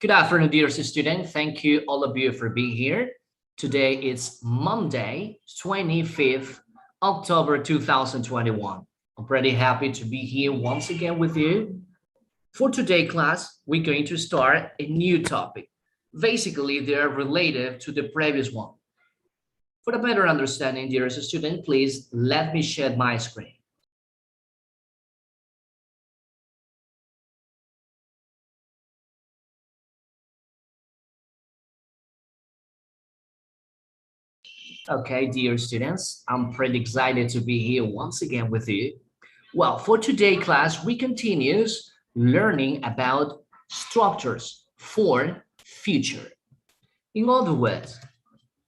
Good afternoon, dear students. Thank you, all of you, for being here. Today is Monday, 25th October 2021. I'm pretty happy to be here once again with you. For today's class, we're going to start a new topic. Basically, they're related to the previous one. For a better understanding, dear student, please let me share my screen. Okay, dear students, I'm pretty excited to be here once again with you. Well, for today's class, we continue learning about structures for future. In other words,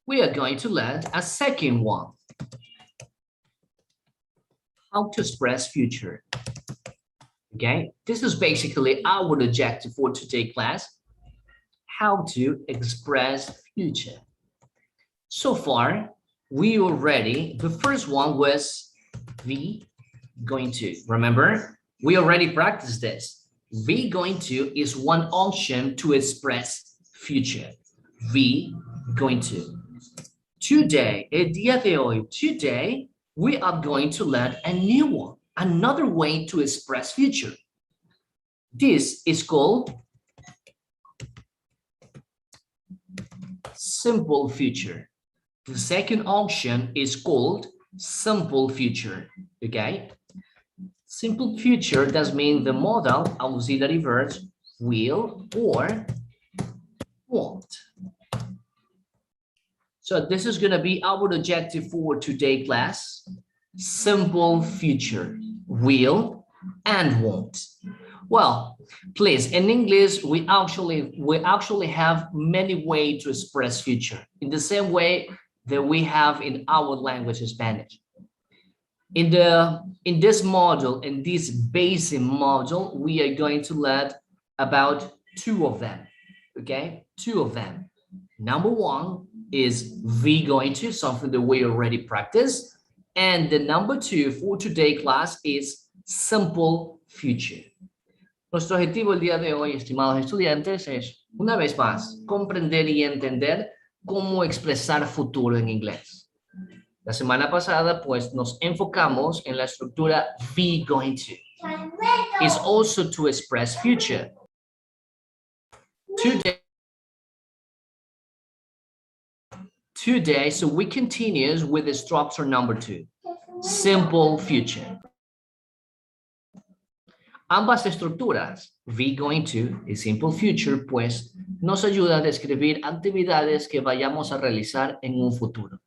we are going to learn a second one. How to express future. Okay, this is basically our objective for today's class. How to express future. So far, we already, the first one was going to. Remember, we already practiced this. Going to is one option to express future. Going to. Today, el día de hoy, today, we are going to learn a new one, another way to express future. This is called simple future. The second option is called simple future, okay? Simple future does mean the modal auxiliary verbs will or won't. So this is gonna be our objective for today's class. Simple future, will and won't. Well, please, in English, we actually have many ways to express future in the same way that we have in our language, Spanish. In this module, in this basic module, we are going to learn about two of them, okay? Two of them. Number one is going to, something that we already practiced. And the number two for today's class is simple future. Nuestro objetivo el día de hoy, estimados estudiantes, es, una vez más, comprender y entender cómo expresar futuro en inglés. La semana pasada, pues, nos enfocamos en la estructura be going to. It's also to express future. Today, so we continue with the structure number two, simple future. Ambas estructuras, be going to y simple future, pues nos ayuda a describir actividades que vayamos a realizar en un futuro.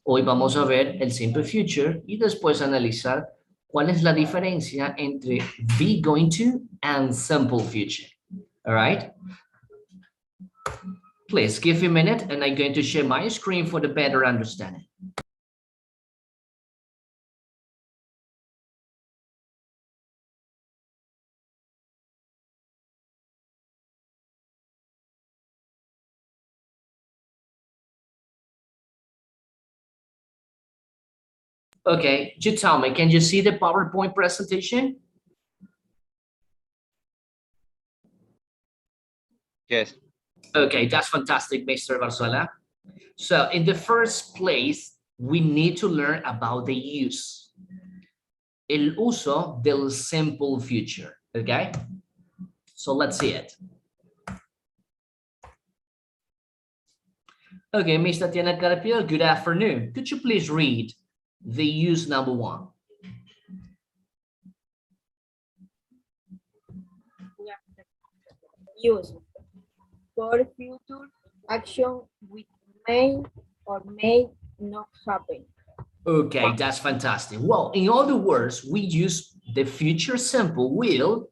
Hoy vamos a ver el simple future y después analizar cuál es la diferencia entre be going to and simple future. All right? Please give me a minute and I'm going to share my screen for the better understanding. Okay, you tell me, can you see the PowerPoint presentation? Yes. Okay, that's fantastic, Mr. Barzola. So in the first place, we need to learn about the use. El uso del simple future, okay? So let's see it. Okay, Ms. Tatiana Carpio, good afternoon. Could you please read the use number one? Use for future action which may or may not happen. Okay, that's fantastic. Well, in other words, we use the future simple will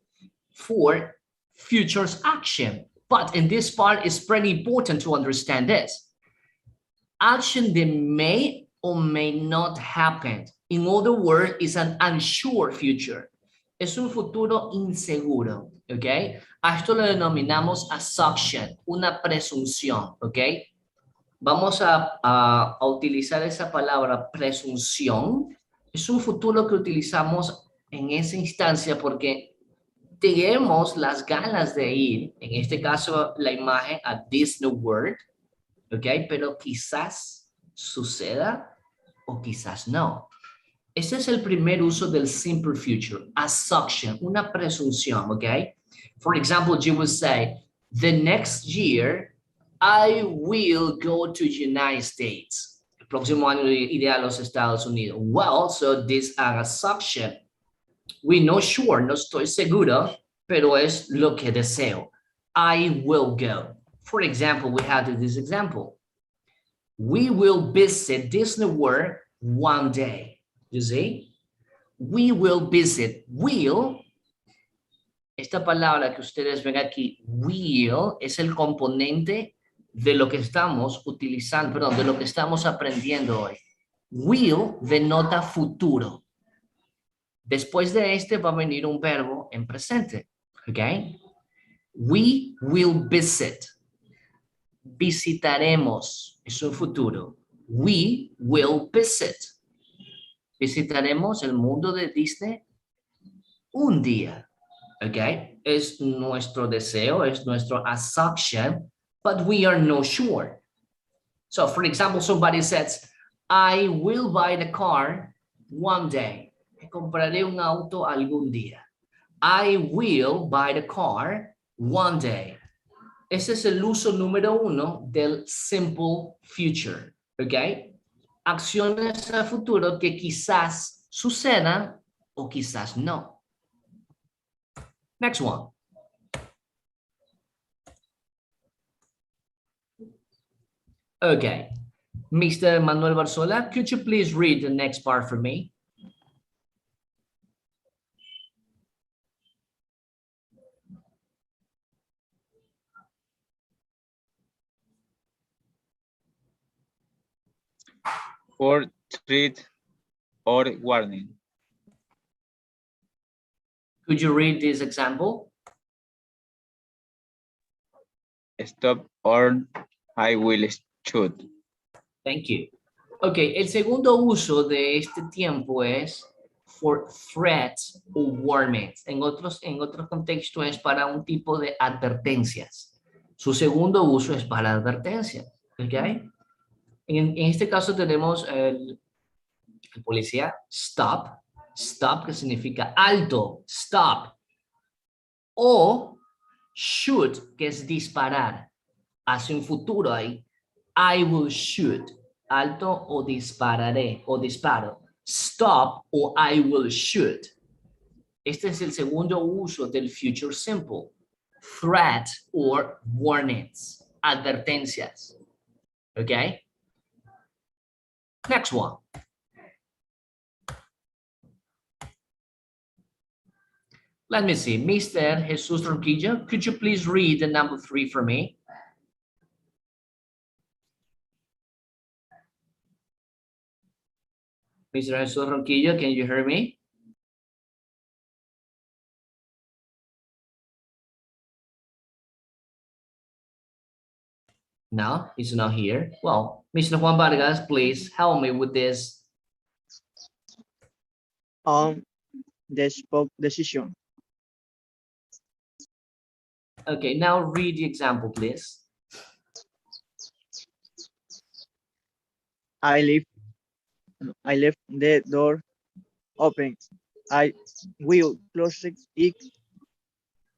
for future's action. But in this part, it's pretty important to understand this. Action that may or may not happen. In other words, it's an unsure future. Es un futuro inseguro, ¿ok? A esto lo denominamos assumption, una presunción, ¿ok? Vamos a utilizar esa palabra presunción. Es un futuro que utilizamos en esa instancia porque tenemos las ganas de ir, en este caso la imagen a Disney World, ¿ok? Pero quizás suceda o quizás no. Ese es el primer uso del simple future, assumption, una presunción, ¿ok? For example, you would say, the next year, I will go to United States. El próximo año iré a los Estados Unidos. Well, so this is an assumption. We know sure, no estoy seguro, pero es lo que deseo. I will go. For example, we have this example. We will visit Disney World one day. You see? We will visit. Will, esta palabra que ustedes ven aquí, will, es el componente de lo que estamos utilizando, perdón, de lo que estamos aprendiendo hoy. Will denota futuro. Después de este va a venir un verbo en presente, ¿ok? We will visit. Visitaremos, es un futuro. We will visit. Visitaremos el mundo de Disney un día, ¿ok? Es nuestro deseo, es nuestro assumption, but we are not sure. So, for example, somebody says, I will buy the car one day. Compraré un auto algún día. I will buy the car one day. Ese es el uso número 1 del simple future, ¿ok? Acciones a futuro que quizás sucedan o quizás no. Next one. Okay. Mr. Manuel Barzola, could you please read the next part for me? For threat or warning. Could you read this example? Stop or I will shoot. Thank you. Ok, el segundo uso de este tiempo es for threats o warnings. En otros contextos es para un tipo de advertencias. Su segundo uso es para advertencias. Ok. En este caso tenemos el policía, stop, stop que significa alto, stop, o shoot que es disparar, hacia un futuro ahí, I will shoot, alto o dispararé o disparo, stop o I will shoot. Este es el segundo uso del future simple, threat or warnings, advertencias, ¿ok? Next one. Let me see, Mr. Jesus Ronquillo, could you please read the number 3 for me? Mr. Jesus Ronquillo, can you hear me? No, he's not here. Well, Mr. Juan Vargas, please help me with this. The spoke decision. Okay, now read the example, please. I left the door open. I will close it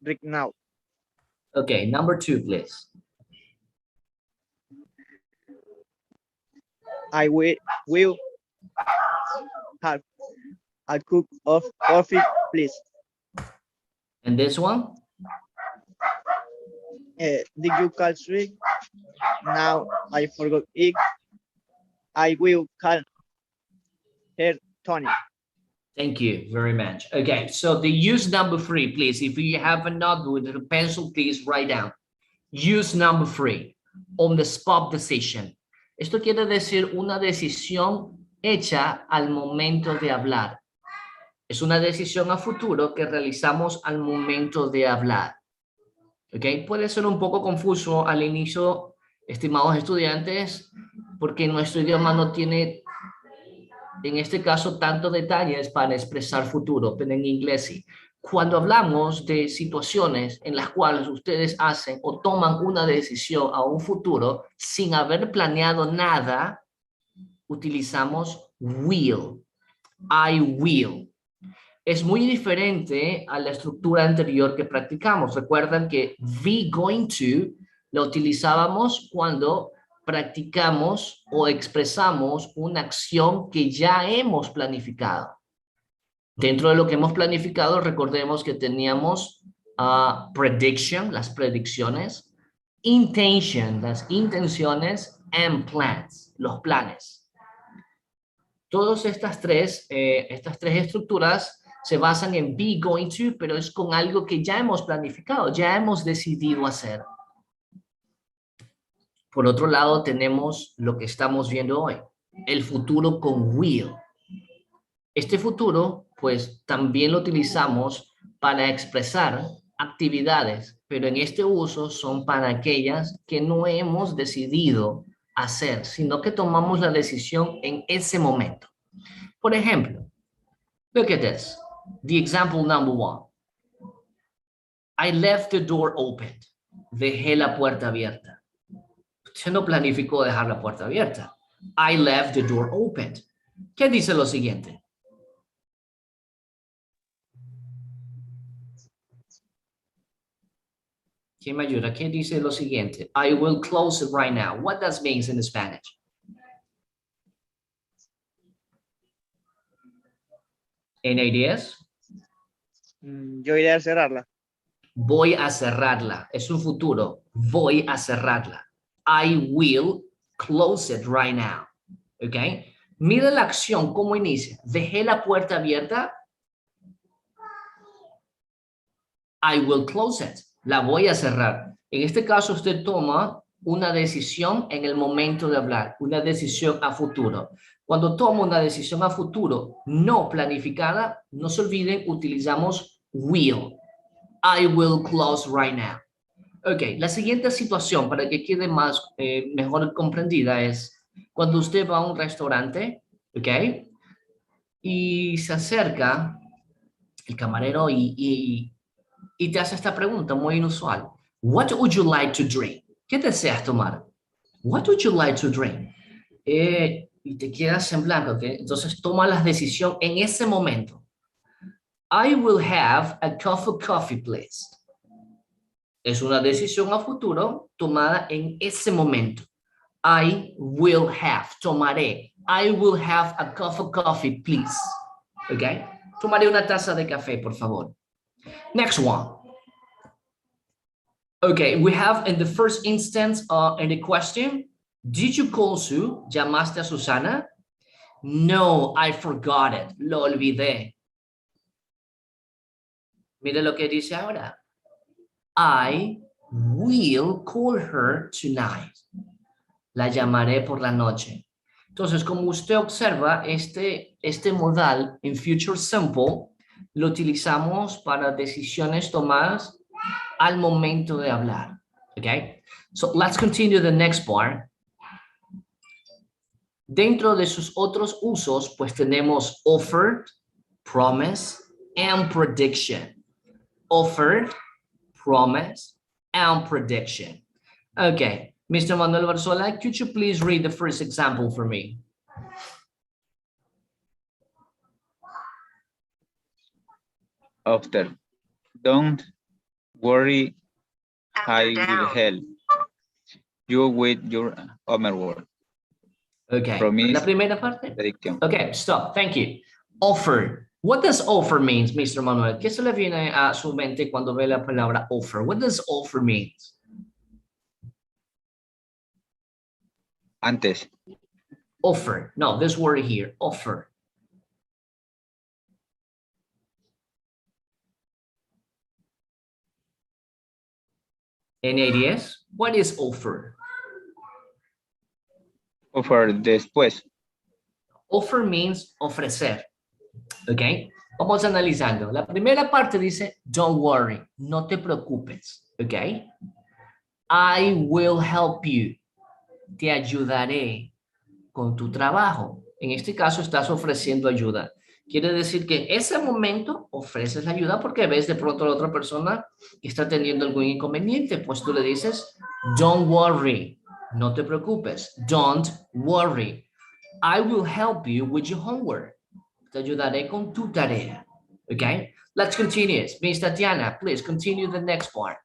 right now. Okay, number 2, please. I will have a cup of coffee, please. And this one? Did you call Sweet? Now I forgot it. I will call her Tony. Thank you very much. Okay, so the use number 3, please. If you have a notebook with a pencil, please write down. Use number 3, on the spot decision. Esto quiere decir una decisión hecha al momento de hablar. Es una decisión a futuro que realizamos al momento de hablar. ¿Ok? Puede ser un poco confuso al inicio, estimados estudiantes, porque nuestro idioma no tiene, en este caso, tantos detalles para expresar futuro, pero en inglés sí. Cuando hablamos de situaciones en las cuales ustedes hacen o toman una decisión a un futuro sin haber planeado nada, utilizamos will. I will. Es muy diferente a la estructura anterior que practicamos. Recuerdan que be going to lo utilizábamos cuando practicamos o expresamos una acción que ya hemos planificado. Dentro de lo que hemos planificado, recordemos que teníamos prediction, las predicciones, intention, las intenciones, and plans, los planes. Todas estas tres estructuras se basan en be going to, pero es con algo que ya hemos planificado, ya hemos decidido hacer. Por otro lado, tenemos lo que estamos viendo hoy, el futuro con will. Este futuro, pues, también lo utilizamos para expresar actividades, pero en este uso son para aquellas que no hemos decidido hacer, sino que tomamos la decisión en ese momento. Por ejemplo, look at this. The example number 1. I left the door open. Dejé la puerta abierta. Usted no planificó dejar la puerta abierta. I left the door open. ¿Qué dice lo siguiente? ¿Quién me ayuda? ¿Qué dice lo siguiente? I will close it right now. What does means in Spanish? Any ideas? Yo iré a cerrarla. Voy a cerrarla. Es un futuro. Voy a cerrarla. I will close it right now. ¿Ok? Mira la acción, cómo inicia. Dejé la puerta abierta. I will close it. La voy a cerrar. En este caso, usted toma una decisión en el momento de hablar, una decisión a futuro. Cuando toma una decisión a futuro no planificada, no se olviden, utilizamos will. I will close right now. Ok, la siguiente situación, para que quede mejor comprendida, es cuando usted va a un restaurante, ok, y se acerca el camarero y te hace esta pregunta muy inusual. What would you like to drink? ¿Qué deseas tomar? What would you like to drink? Y te quedas en blanco, ¿ok? Entonces toma la decisión en ese momento. I will have a cup of coffee, please. Es una decisión a futuro tomada en ese momento. I will have, tomaré. I will have a cup of coffee, please. ¿Ok? Tomaré una taza de café, por favor. Next one. Okay, we have in the first instance in the question, did you call Sue? ¿Llamaste a Susana? No, I forgot it. Lo olvidé. Mire lo que dice ahora. I will call her tonight. La llamaré por la noche. Entonces, como usted observa, este modal en future simple lo utilizamos para decisiones tomadas al momento de hablar. Okay? So let's continue the next part. Dentro de sus otros usos, pues tenemos offered, promise, and prediction. Offered, promise, and prediction. Okay, Mr. Manuel Barzola, could you please read the first example for me? After. Don't worry, I will help you with your homework. Okay, Promise, la primera parte. prediction. Okay, stop, thank you. Offer. What does offer means, Mr. Manuel? ¿Qué se le viene a su mente cuando ve la palabra offer? What does offer means? Antes. Offer. No, this word here, offer. Any ideas? What is offer? Offer después. Offer means ofrecer. ¿Ok? Vamos analizando. La primera parte dice, don't worry, no te preocupes. ¿Ok? I will help you. Te ayudaré con tu trabajo. En este caso estás ofreciendo ayuda. Quiere decir que en ese momento ofreces la ayuda porque ves de pronto a la otra persona que está teniendo algún inconveniente. Pues tú le dices, don't worry, no te preocupes. Don't worry. I will help you with your homework. Te ayudaré con tu tarea. Okay? Let's continue. Miss Tatiana, please continue the next part.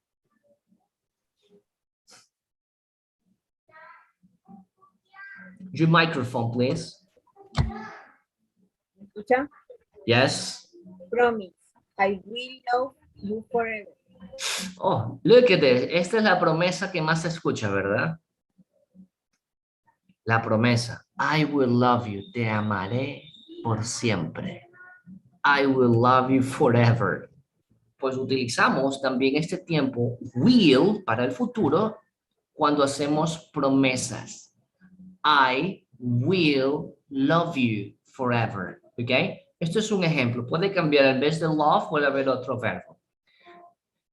Your microphone, please. ¿Escucha? Yes. Promise. I will love you forever. Oh, look at this. Esta es la promesa que más se escucha, ¿verdad? La promesa. I will love you. Te amaré por siempre. I will love you forever. Pues utilizamos también este tiempo will para el futuro cuando hacemos promesas. I will love you forever. ¿Ok? Esto es un ejemplo. Puede cambiar en vez de love, puede haber otro verbo.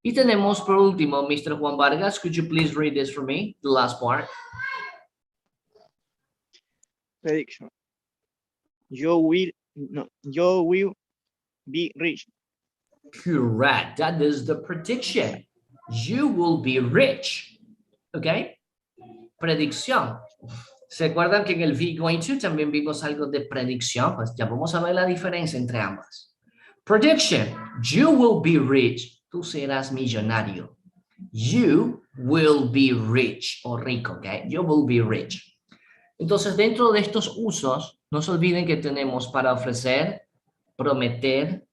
Y tenemos por último, Mr. Juan Vargas, could you please read this for me, the last part? Prediction. You will be rich. Correct. That is the prediction. You will be rich. ¿Ok? Predicción. ¿Se acuerdan que en el be going to también vimos algo de predicción? Pues ya vamos a ver la diferencia entre ambas. Prediction. You will be rich. Tú serás millonario. You will be rich o rico, ¿ok? You will be rich. Entonces, dentro de estos usos, no se olviden que tenemos para ofrecer, prometer,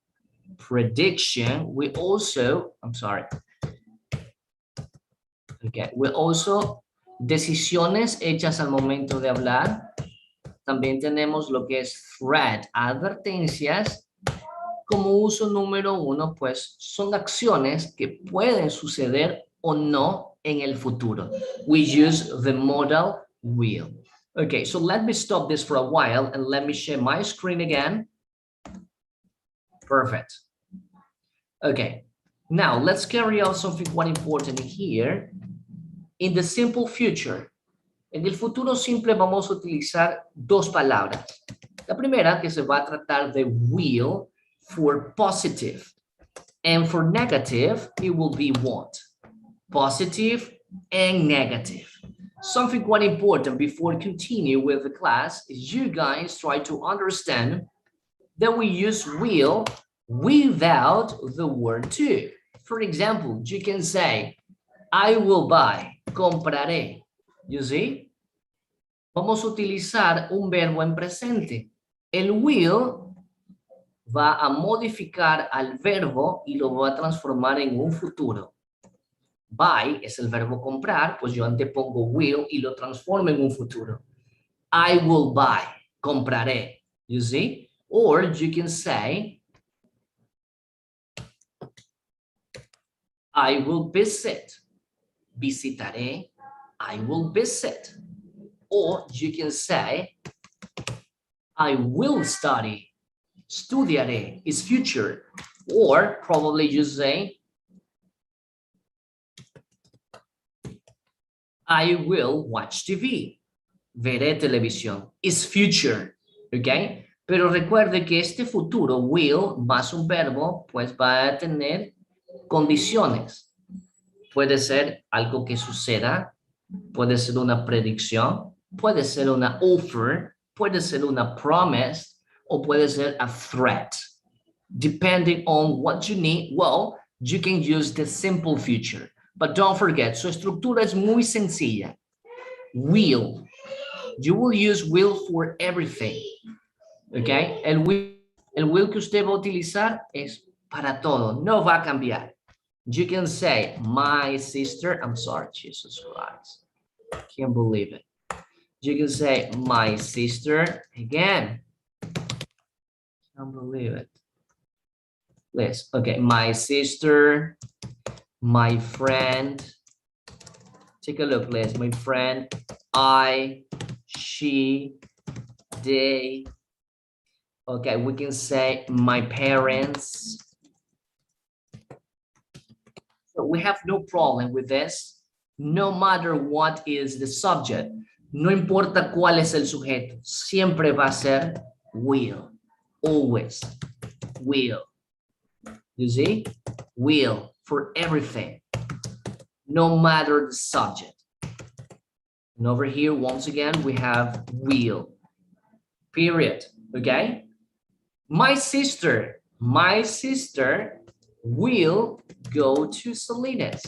prediction. We also, we also, decisiones hechas al momento de hablar. También tenemos lo que es threat, advertencias. Como uso número 1, pues son acciones que pueden suceder o no en el futuro. We use the modal will. Okay, so let me stop this for a while and let me share my screen again. Perfect. Okay, now let's carry out something quite important here. In the simple future, en el futuro simple vamos a utilizar dos palabras. La primera que se va a tratar de will for positive, and for negative it will be want. Positive and negative. Something quite important before continue with the class is you guys try to understand that we use will without the word to. For example, you can say, I will buy, compraré. You see? Vamos a utilizar un verbo en presente. El will va a modificar al verbo y lo va a transformar en un futuro. Buy es el verbo comprar, pues yo antepongo will y lo transformo en un futuro. I will buy, compraré. You see? Or you can say, I will visit, visitaré, I will visit. Or you can say, I will study, estudiaré is future. Or probably you say, I will watch TV, veré televisión is future, ¿ok? Pero recuerde que este futuro, will, más un verbo, pues va a tener condiciones. Puede ser algo que suceda, puede ser una predicción, puede ser una offer, puede ser una promise, o puede ser a threat. Depending on what you need, well, you can use the simple future. But don't forget, su estructura es muy sencilla. Will. You will use will for everything. Okay? El will que usted va a utilizar es para todo. No va a cambiar. You can say, my sister, I'm sorry, Jesus Christ. Can't believe it. You can say, my sister, again. Can't believe it. Please, okay, my sister, my friend, Take a look, please. My friend, I, she, they. Okay, we can say my parents. So we have no problem with this, no matter what is the subject. No importa cuál es el sujeto, siempre va a ser will, always, will. You see? Will for everything, no matter the subject. And over here, once again, we have will, period, okay? My sister will go to Salinas.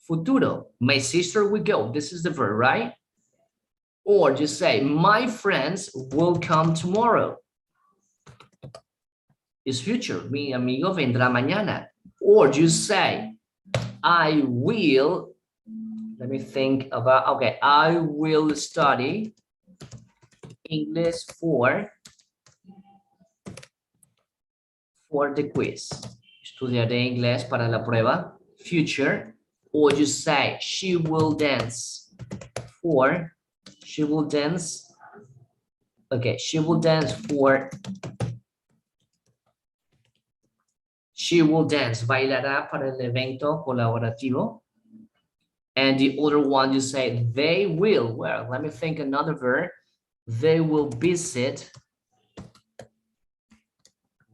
Futuro, my sister will go. This is the verb, right? Or just say, my friends will come tomorrow. It's future. Mi amigo vendrá mañana. Or just say, I will, let me think about, okay, I will study English for the quiz. Estudiaré inglés para la prueba. Future. Or just say, she will dance for, she will dance. Okay, she will dance for, she will dance, bailará para el evento colaborativo. And the other one, you say, they will, well, let me think another verb. They will visit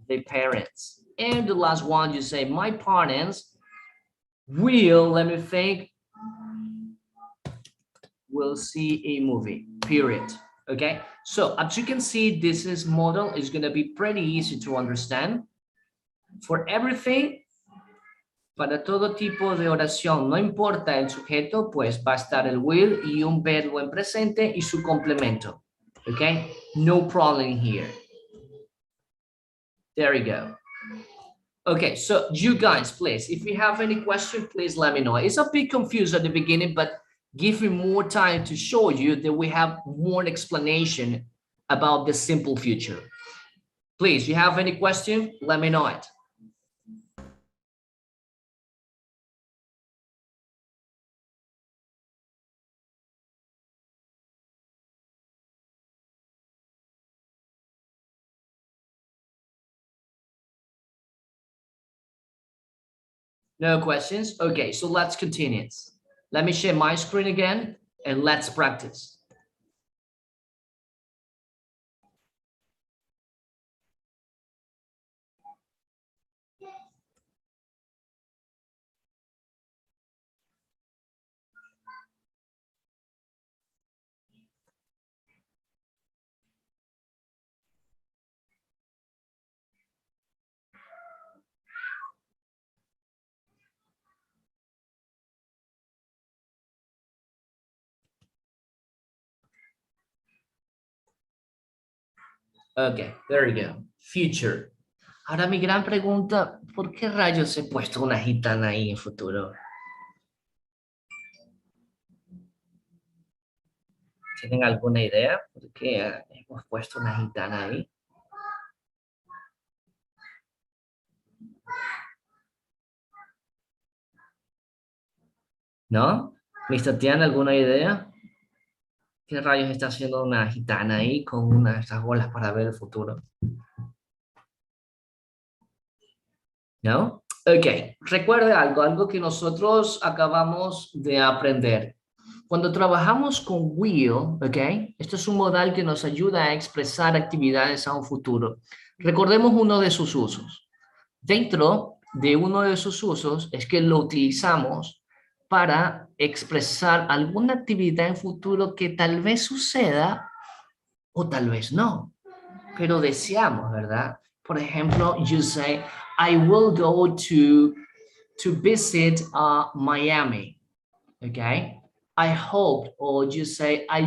their parents. And the last one, you say, my parents will, let me think, will see a movie, period. Okay, so as you can see, this is model is going to be pretty easy to understand. For everything, para todo tipo de oración, no importa el sujeto, pues va a estar el will y un verbo en presente y su complemento. Okay, no problem here. There you go. Okay, so you guys, please, if you have any question, please let me know. It's a bit confused at the beginning, but give me more time to show you that we have more explanation about the simple future. Please, you have any question? Let me know it. No questions? Okay, so let's continue. Let me share my screen again and let's practice. Okay, there you go. Future. Ahora mi gran pregunta, ¿por qué rayos he puesto una gitana ahí en futuro? ¿Tienen alguna idea por qué hemos puesto una gitana ahí? ¿No? ¿Mister tiene alguna idea? ¿Qué rayos está haciendo una gitana ahí con una de estas bolas para ver el futuro? ¿No? Ok, recuerde algo que nosotros acabamos de aprender. Cuando trabajamos con will, ok, esto es un modal que nos ayuda a expresar actividades a un futuro. Recordemos uno de sus usos. Dentro de uno de sus usos es que lo utilizamos para expresar alguna actividad en futuro que tal vez suceda o tal vez no, pero deseamos, ¿verdad? Por ejemplo, you say, I will go to visit Miami, okay? I hope, or you say, I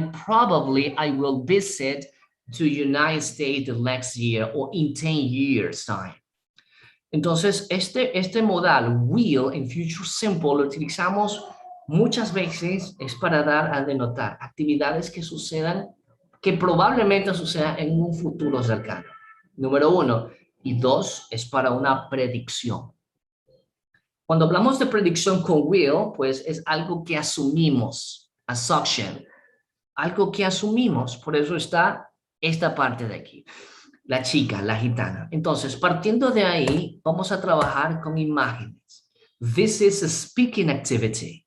will visit to United States the next year or in 10 years time. Entonces, este modal will en future simple lo utilizamos muchas veces es para dar a denotar actividades que sucedan, que probablemente sucedan en un futuro cercano. Número 1. Y 2, es para una predicción. Cuando hablamos de predicción con will, pues es algo que asumimos, assumption, algo que asumimos, por eso está esta parte de aquí, la chica, la gitana. Entonces, partiendo de ahí, vamos a trabajar con imágenes. This is a speaking activity,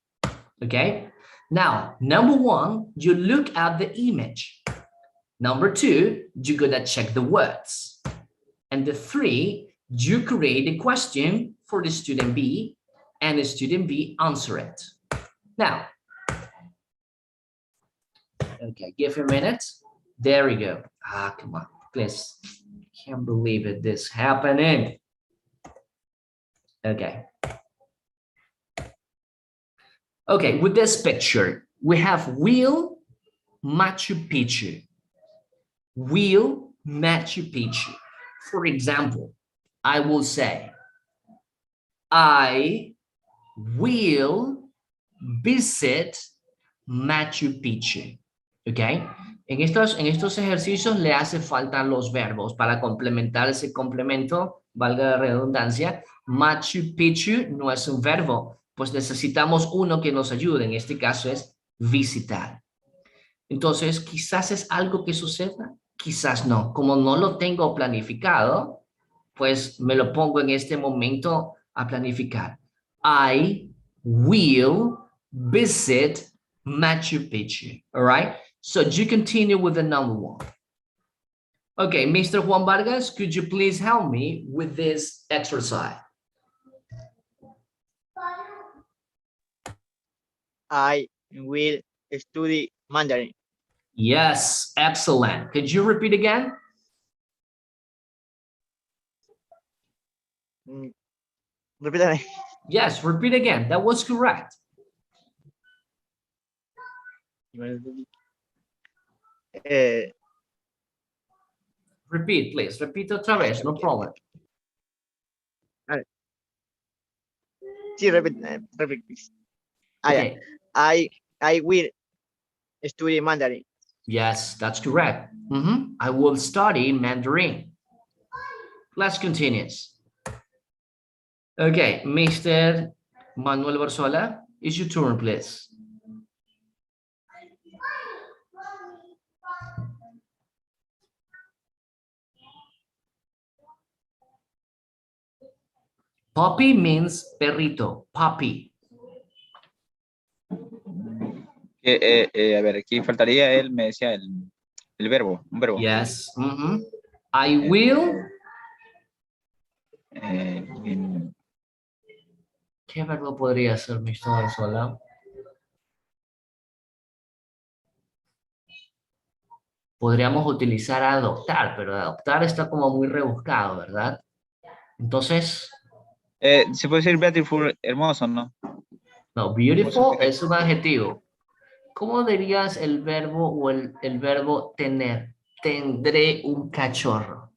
okay? Now, number one, you look at the image. Number two, you're gonna check the words. And the three, you create a question for the student B, and the student B answer it. Now, okay, give a minute. There we go. Ah, come on, please. Can't believe it, this happening. Okay. Okay, with this picture, we have wheel, Machu Picchu. Wheel, Machu Picchu. For example, I will say, I will visit Machu Picchu. ¿Ok? En estos ejercicios le hace falta los verbos para complementar ese complemento, valga la redundancia. Machu Picchu no es un verbo, pues necesitamos uno que nos ayude. En este caso es visitar. Entonces, quizás es algo que suceda, quizás no. Como no lo tengo planificado, pues me lo pongo en este momento a planificar. I will visit Machu Picchu. All right? So you continue with the number one. Okay, Mr. Juan Vargas, could you please help me with this exercise? I will study Mandarin. Yes, excellent. Could you repeat again? Repítame. Yes, repeat again. That was correct. Repeat, please. Repeat otra vez, no problem. Sí, repite, please. Okay. I will study Mandarin. Yes, that's correct. I will study Mandarin. Let's continue. Okay, Mr. Manuel Barzola, it's your turn, please. Puppy means perrito, puppy. A ver, aquí faltaría él, me decía el verbo, un verbo. Yes. I will. ¿Qué verbo podría ser, Mr. Barzola? Podríamos utilizar adoptar, pero adoptar está como muy rebuscado, ¿verdad? Entonces, se puede decir beautiful, hermoso, ¿no? no, beautiful es un adjetivo. ¿Cómo dirías el verbo o el verbo tener? Tendré un cachorro.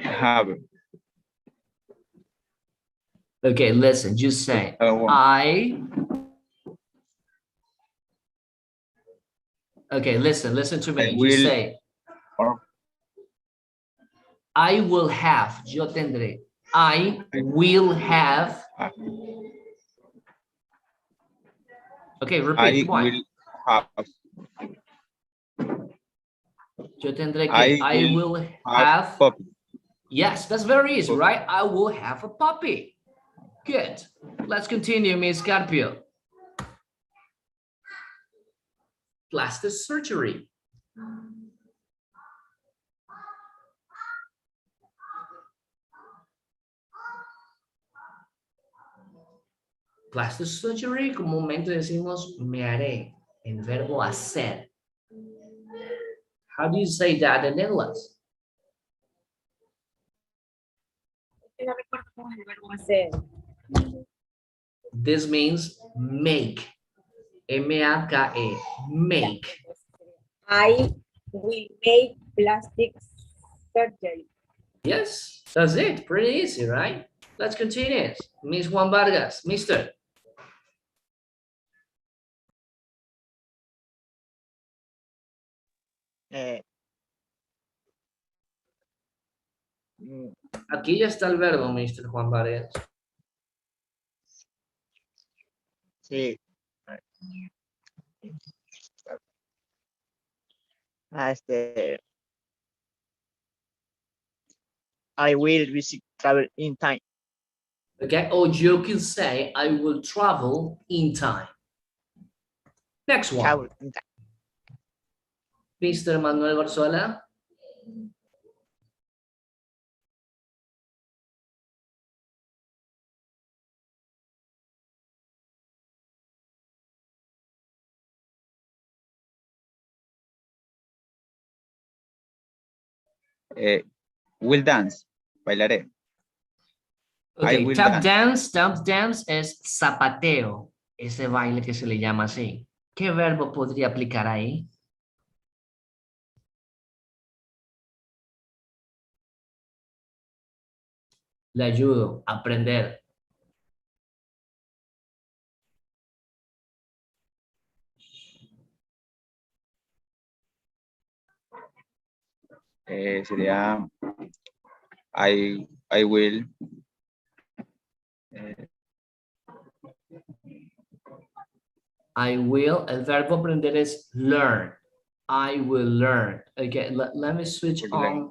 Have. Okay, listen, just say, Okay, listen to me. Just say, I will have, yo tendré. I will have. Okay, repeat. I will have. Yo tendré que, I will have. Puppy. Yes, that's very easy, right? I will have a puppy. Good. Let's continue, Miss Carpio. Plastic surgery. Plastic surgery, comúnmente decimos me haré, en verbo hacer. How do you say that in English? No recuerdo cómo es el verbo hacer. This means make. M-A-K-E. Make. I will make plastic surgery. Yes, that's it. Pretty easy, right? Let's continue. Miss Juan Vargas, Mr. eh, mm, Aquí ya está el verbo, Mr. Juan Vargas. sí. Este, I will visit travel in time. Okay, or you can say, I will travel in time. Next one, Travel in time. Mr. Manuel Barzola. Will dance. Bailaré. I Ok, will tap dance es zapateo, ese baile que se le llama así. ¿Qué verbo podría aplicar ahí? Le ayudo a aprender. Sería I will. I will, el verbo aprender es learn. I will learn. Okay, let me switch on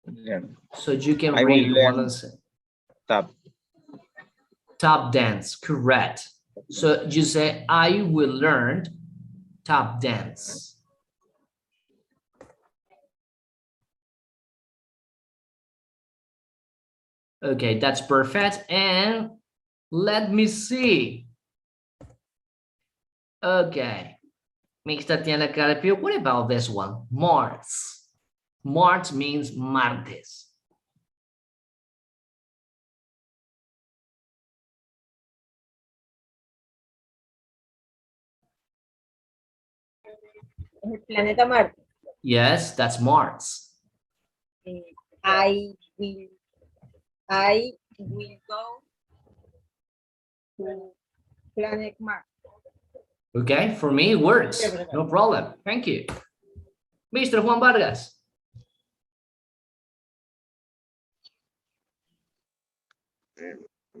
Learn. so you can I will read what learn I'm saying. tap. Tap dance, correct. So you say, I will learn tap dance. Okay, that's perfect. And let me see. Okay. Mix Tatiana Carapio. What about this one? Marts. March means martes. Es el planeta Marte. Yes, that's Mars. Eh, I will, I will go to planet Mars. Okay, for me it works. No problem. Thank you. Mr. Juan Vargas.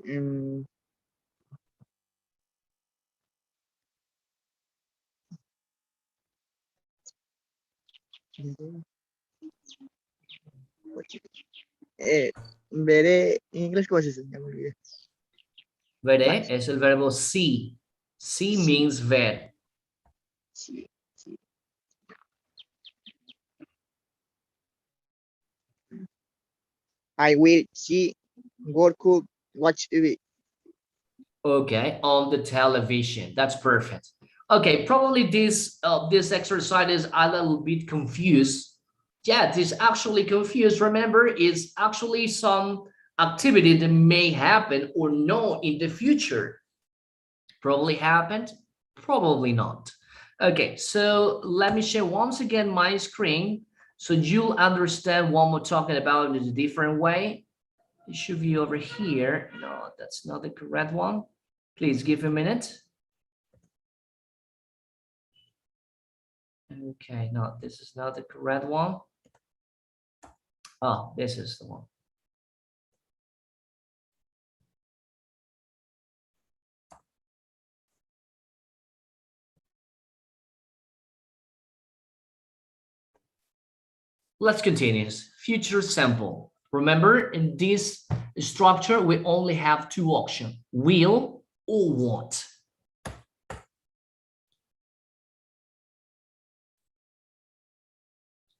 Mm, veré en inglés cómo se dice, ya me olvidé. Veré es el verbo see. See means ver. Sí, sí. I will see Goku watch TV. Okay, on the television. That's perfect. Okay, probably this exercise is a little bit confused. Yeah, this actually confused. Remember, it's actually some activity that may happen or no in the future. Probably happened, probably not. Okay, so let me share once again my screen so you'll understand what we're talking about in a different way. It should be over here. No, that's not the correct one. Please give a minute. Okay, no, this is not the correct one. Oh, this is the one. Let's continue. Future simple. Remember, in this structure, we only have two options, will or want.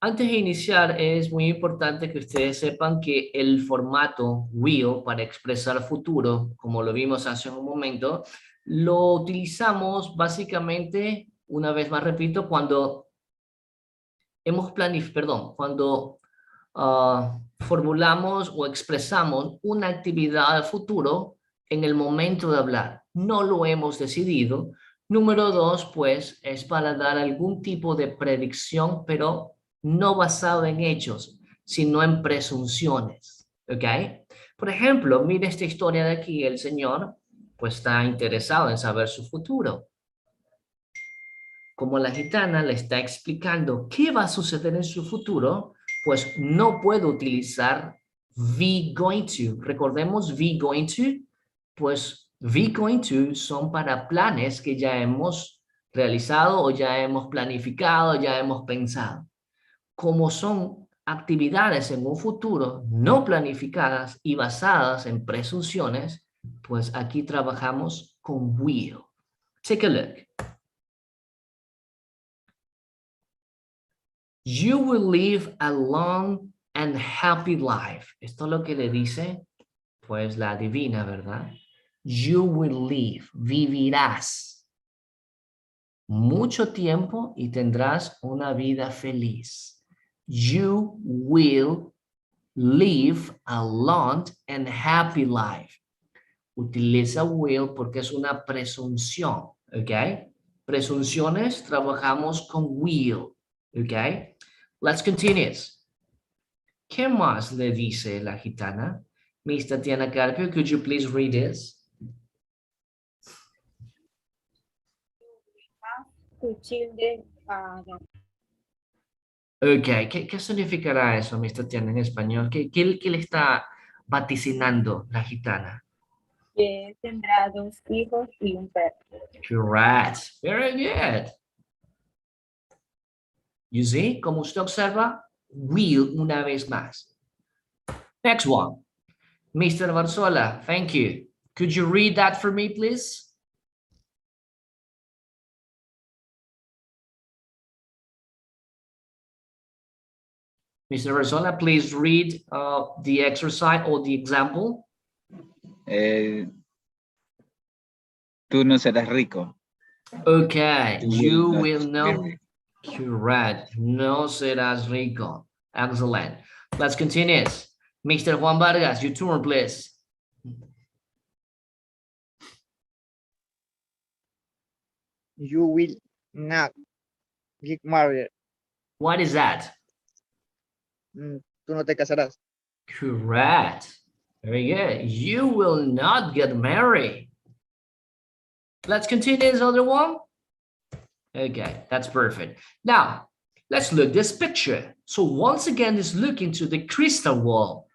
Antes de iniciar, es muy importante que ustedes sepan que el formato will para expresar futuro, como lo vimos hace un momento, lo utilizamos básicamente, una vez más repito, cuando cuando formulamos o expresamos una actividad al futuro en el momento de hablar. No lo hemos decidido. Número dos, pues, es para dar algún tipo de predicción, pero no basado en hechos, sino en presunciones. ¿Ok? Por ejemplo, mire esta historia de aquí. El señor, pues, está interesado en saber su futuro. como la gitana le está explicando qué va a suceder en su futuro, pues no puedo utilizar be going to. Recordemos be going to, pues be going to son para planes que ya hemos realizado o ya hemos planificado, ya hemos pensado. Como son actividades en un futuro no planificadas y basadas en presunciones, pues aquí trabajamos con will. Take a look. You will live a long and happy life. Esto es lo que le dice, pues la divina, ¿verdad? You will live, vivirás mucho tiempo y tendrás una vida feliz. You will live a long and happy life. Utiliza will porque es una presunción, ¿ok? Presunciones trabajamos con will, ¿ok? Let's continue. ¿Qué más le dice la gitana? Miss Tatiana Carpio, could you please read this? Two children. Ok, ¿qué significará eso, Miss Tatiana, en español? ¿Qué le está vaticinando la gitana? Que tendrá 2 hijos y un perro. Correct. Very good. You see, como usted observa, will una vez más. Next one. Mr. Barzola, thank you. Could you read that for me, please? Mr. Barzola, please read the exercise or the example. Tú no serás rico. Okay, you not will be not. rich. Correct. No serás rico. Excellent. Let's continue. Mr. Juan Vargas, your turn, please. You will not get married. What is that? Tú no te casarás. Correct. Very good. You will not get married. Let's continue this other one. Okay, that's perfect. Now, let's look this picture. So once again, let's look into the crystal wall.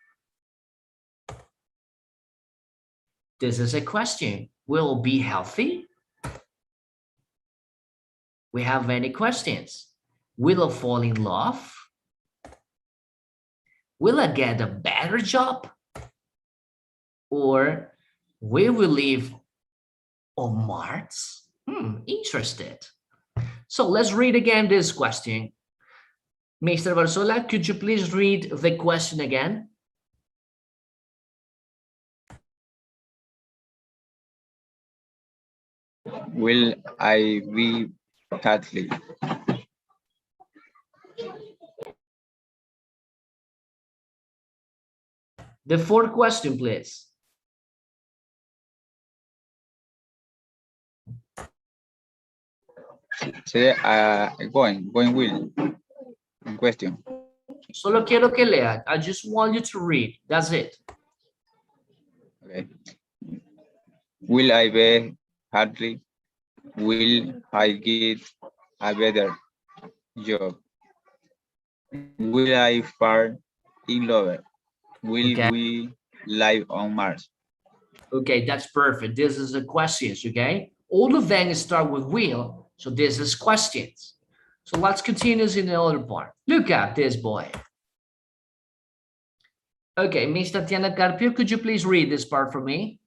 This is a question. Will be healthy? We have many questions. Will I fall in love? Will I get a better job? Or will we live on Mars? Interested. So let's read again this question. Mr. Barzola, could you please read the question again? Will I be Catholic? The fourth question, please. Sería going will. Question. Solo quiero que lean. I just want you to read. That's it. Okay. Will I be hardly? Will I get a better job? Will I fall in love? Will we live on Mars? Okay, that's perfect. This is the questions, okay? All of them start with will, so this is questions. So let's continue in the other part. Look at this boy. Okay, Miss Tatiana Carpio, could you please read this part for me?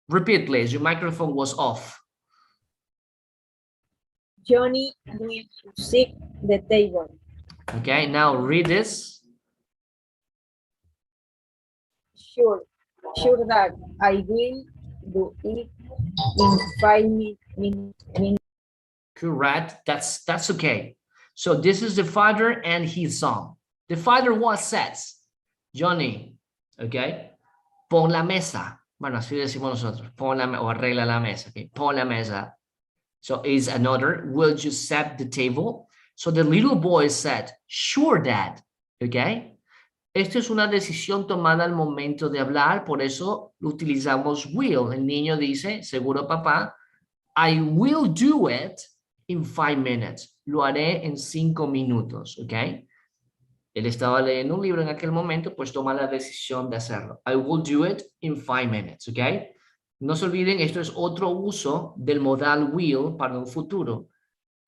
Repeat, please. Your microphone was off. Johnny will seek the table. Okay, now read this. Sure that I will do it in 5 minutes. Correct. That's okay. So this is the father and his son. The father what says? Johnny, okay? Pon la mesa. Bueno, así decimos nosotros. Pon la o arregla la mesa. Okay? Pon la mesa. So is another. Will you set the table? So the little boy said, sure, dad. Okay? Esto es una decisión tomada al momento de hablar, por eso utilizamos will. El niño dice, seguro papá, I will do it in 5 minutes. Lo haré en 5 minutos, ¿ok? Él estaba leyendo un libro en aquel momento, pues toma la decisión de hacerlo. I will do it in 5 minutes, ¿ok? No se olviden, esto es otro uso del modal will para un futuro.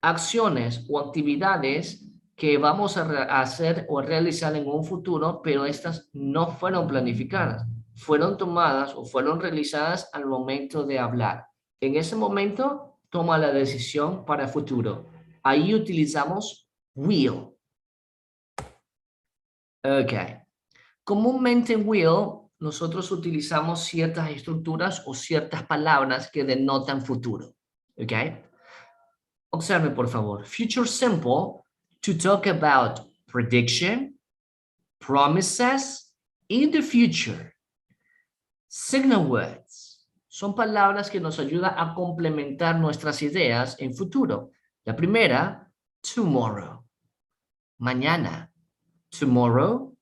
Acciones o actividades que vamos a hacer o realizar en un futuro, pero estas no fueron planificadas, fueron tomadas o fueron realizadas al momento de hablar. En ese momento, toma la decisión para el futuro. Ahí utilizamos will. Ok. Comúnmente en will, nosotros utilizamos ciertas estructuras o ciertas palabras que denotan futuro. Ok. Observe, por favor. Future simple, to talk about prediction, promises, in the future. Signal words son palabras que nos ayudan a complementar nuestras ideas en futuro. La primera, tomorrow. Mañana. Tomorrow,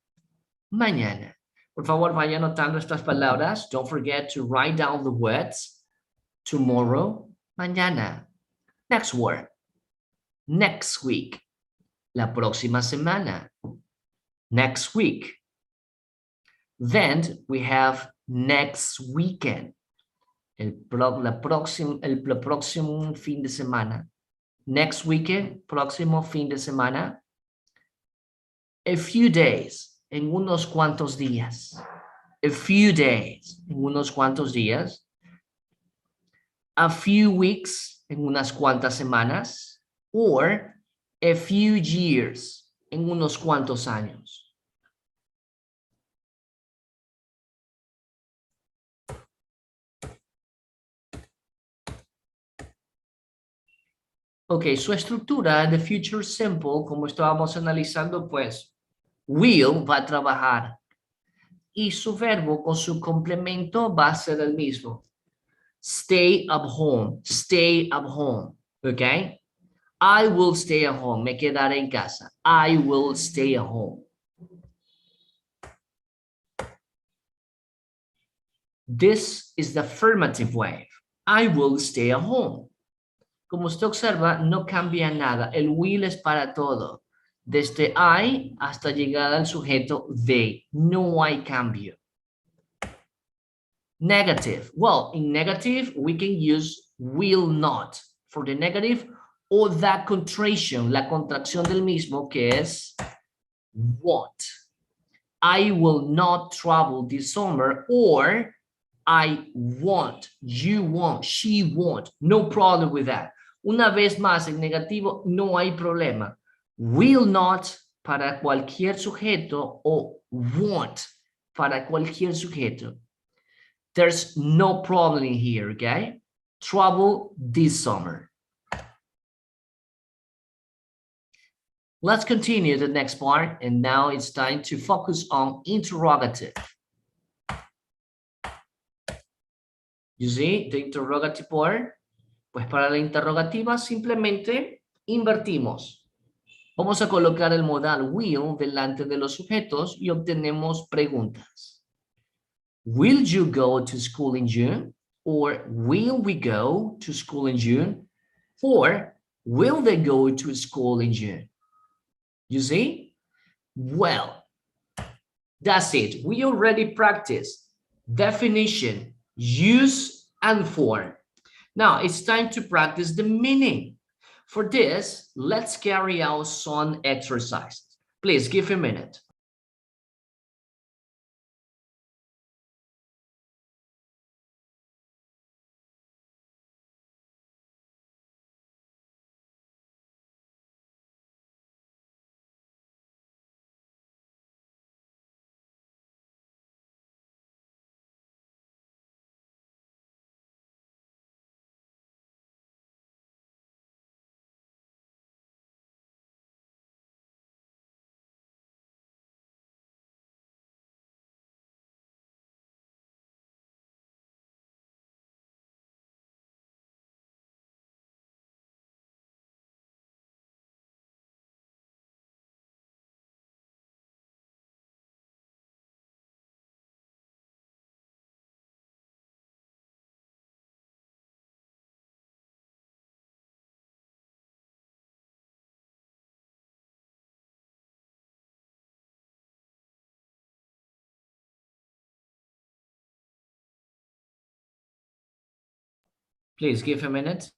mañana. Por favor, vaya anotando estas palabras. Don't forget to write down the words. Tomorrow, mañana. Next word. Next week. La próxima semana. Next week. Then we have next weekend. El próximo fin de semana. Next weekend, próximo fin de semana. A few days, en unos cuantos días. A few days, en unos cuantos días. A few weeks, en unas cuantas semanas. Or a few years, en unos cuantos años. Ok, su estructura de future simple, como estábamos analizando, pues, will va a trabajar y su verbo con su complemento va a ser el mismo. Stay at home, ok. I will stay at home, me quedaré en casa. I will stay at home. This is the affirmative wave. I will stay at home. Como usted observa, no cambia nada. El will es para todo. Desde I hasta llegar al sujeto they. No hay cambio. Negative. Well, in negative, we can use will not for the negative o that contraction, la contracción del mismo que es won't. I will not travel this summer, or I won't, you won't, she won't. No problem with that. Una vez más, en negativo no hay problema. Will not para cualquier sujeto o won't para cualquier sujeto. There's no problem in here, okay? Travel this summer. Let's continue the next part, and now it's time to focus on interrogative. You see the interrogative part? Pues para la interrogativa simplemente invertimos. Vamos a colocar el modal will delante de los sujetos y obtenemos preguntas. Will you go to school in June? Or will we go to school in June? Or will they go to school in June? You see? Well, that's it. We already practiced definition, use, and form. Now it's time to practice the meaning. For this, let's carry out some exercises. Please give a minute. Please give a minute.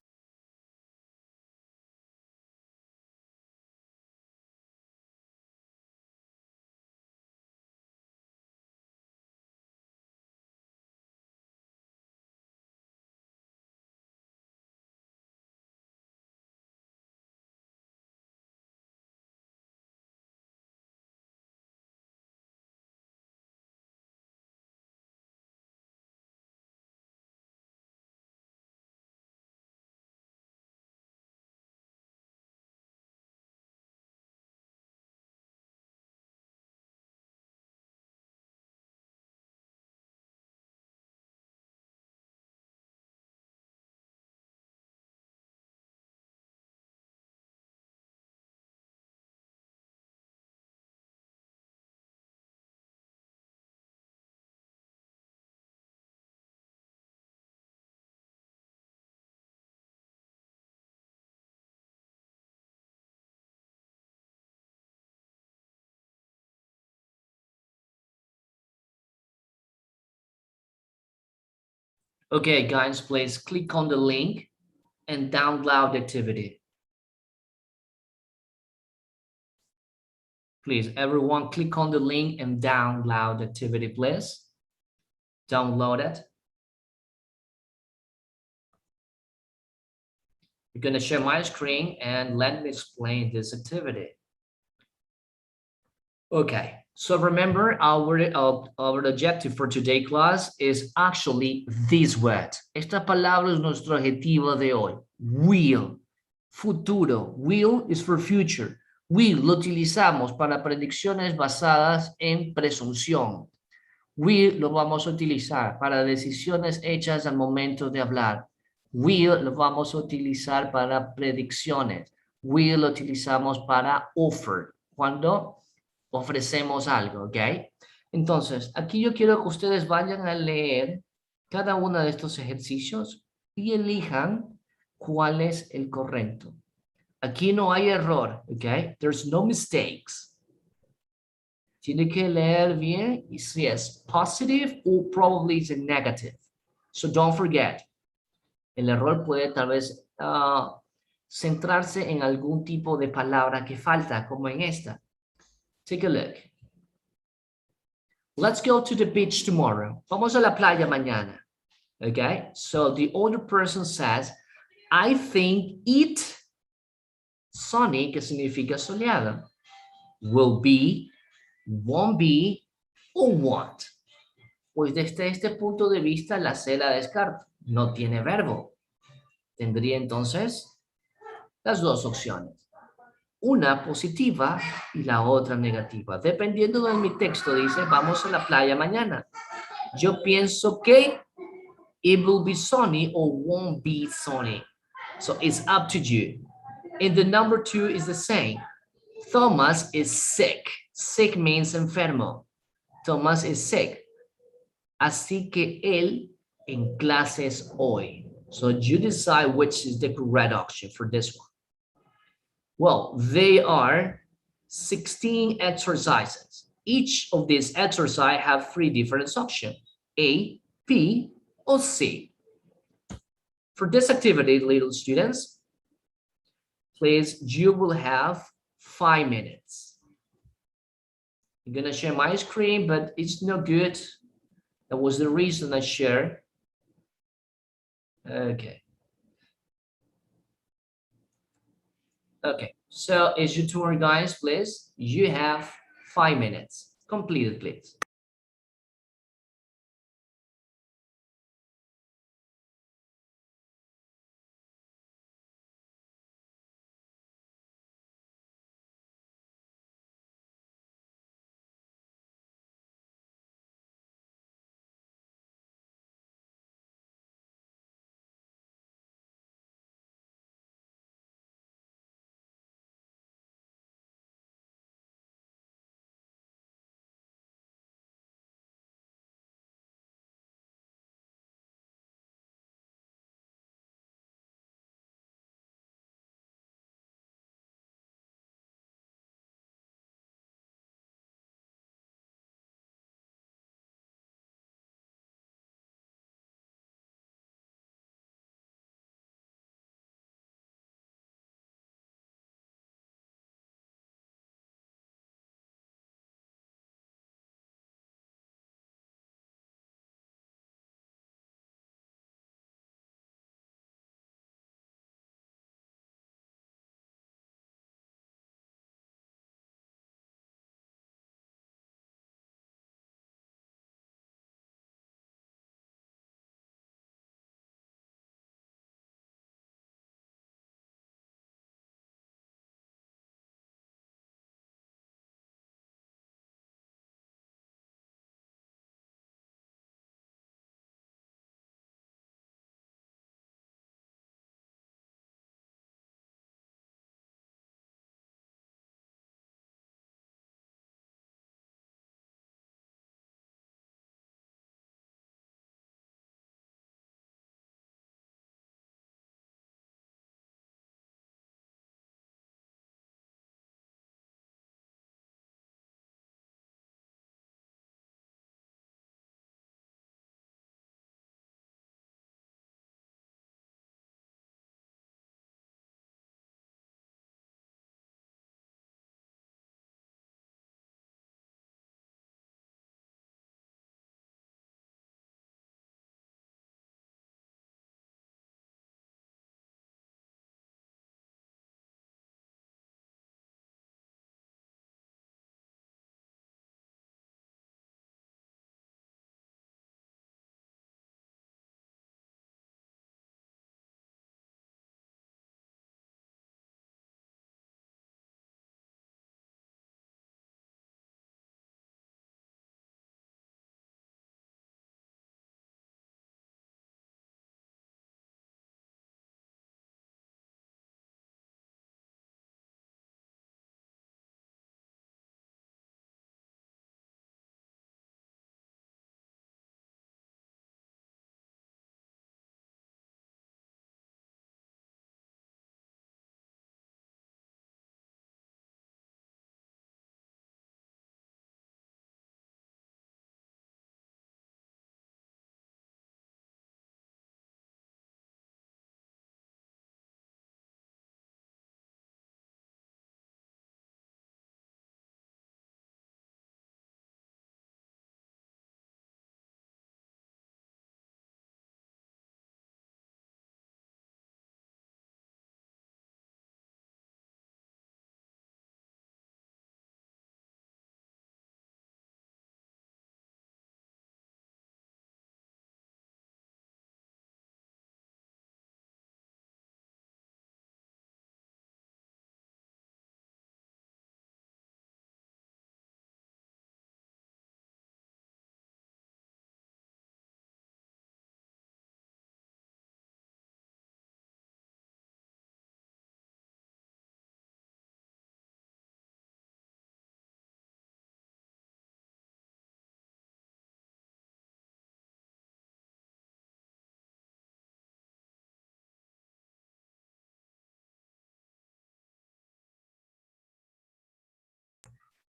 Okay, guys, please click on the link and download the activity. Please, everyone, click on the link and download the activity, please. Download it. I'm going to share my screen and let me explain this activity. Okay, so remember our objective for today's class is actually this word. Esta palabra es nuestro objetivo de hoy. Will, futuro. Will is for future. Will lo utilizamos para predicciones basadas en presunción. Will lo vamos a utilizar para decisiones hechas al momento de hablar. Will lo vamos a utilizar para predicciones. Will lo utilizamos para offer, cuando ofrecemos algo, ¿ok? Entonces, aquí yo quiero que ustedes vayan a leer cada uno de estos ejercicios y elijan cuál es el correcto. Aquí no hay error, ¿ok? There's no mistakes. Tiene que leer bien y si es positive or probably is a negative. So don't forget. El error puede tal vez centrarse en algún tipo de palabra que falta, como en esta. Take a look. Let's go to the beach tomorrow. Vamos a la playa mañana. Okay, so the older person says, I think it sunny, que significa soleado, will be, won't be, or won't. Pues desde este punto de vista la C la descarto. No tiene verbo. Tendría entonces las dos opciones. Una positiva y la otra negativa. Dependiendo de mi texto, dice, vamos a la playa mañana. Yo pienso que it will be sunny or won't be sunny. So it's up to you. And the number 2 is the same. Thomas is sick. Sick means enfermo. Thomas is sick. Así que él en clases hoy. So you decide which is the correct option for this one. Well, they are 16 exercises. Each of these exercises have 3 different options, A, B, or C. For this activity, little students, please, you will have 5 minutes. I'm gonna share my screen, but it's no good. That was the reason I shared. Okay. Okay, so it's your turn, guys, please. You have 5 minutes. Complete it, please.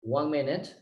1 minute.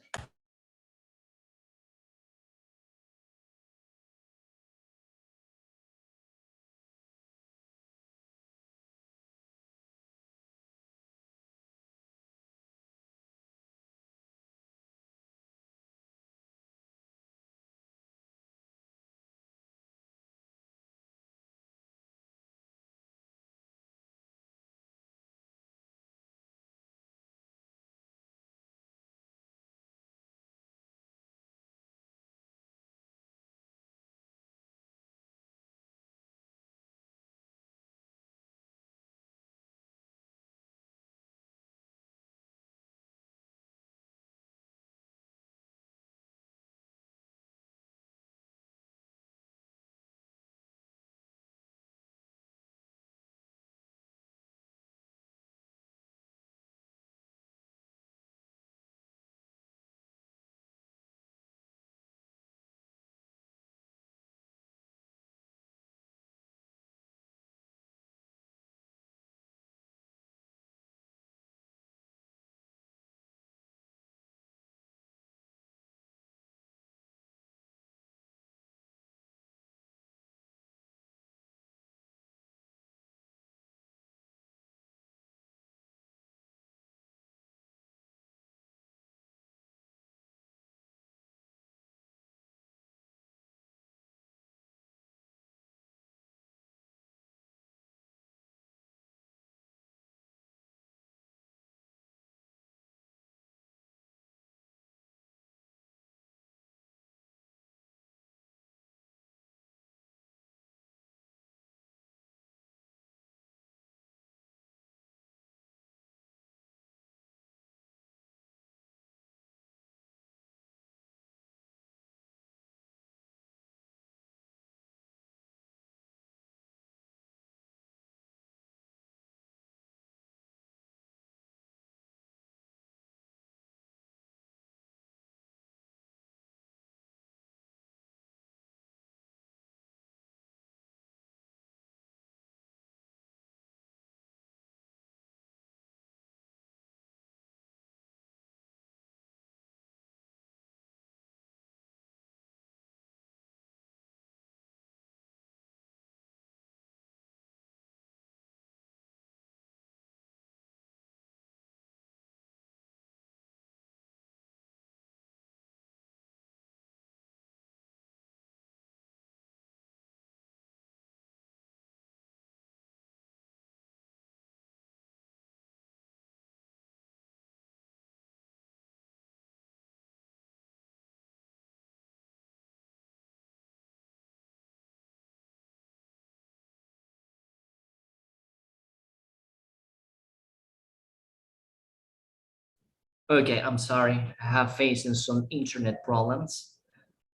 Okay, I'm sorry. I have facing some internet problems.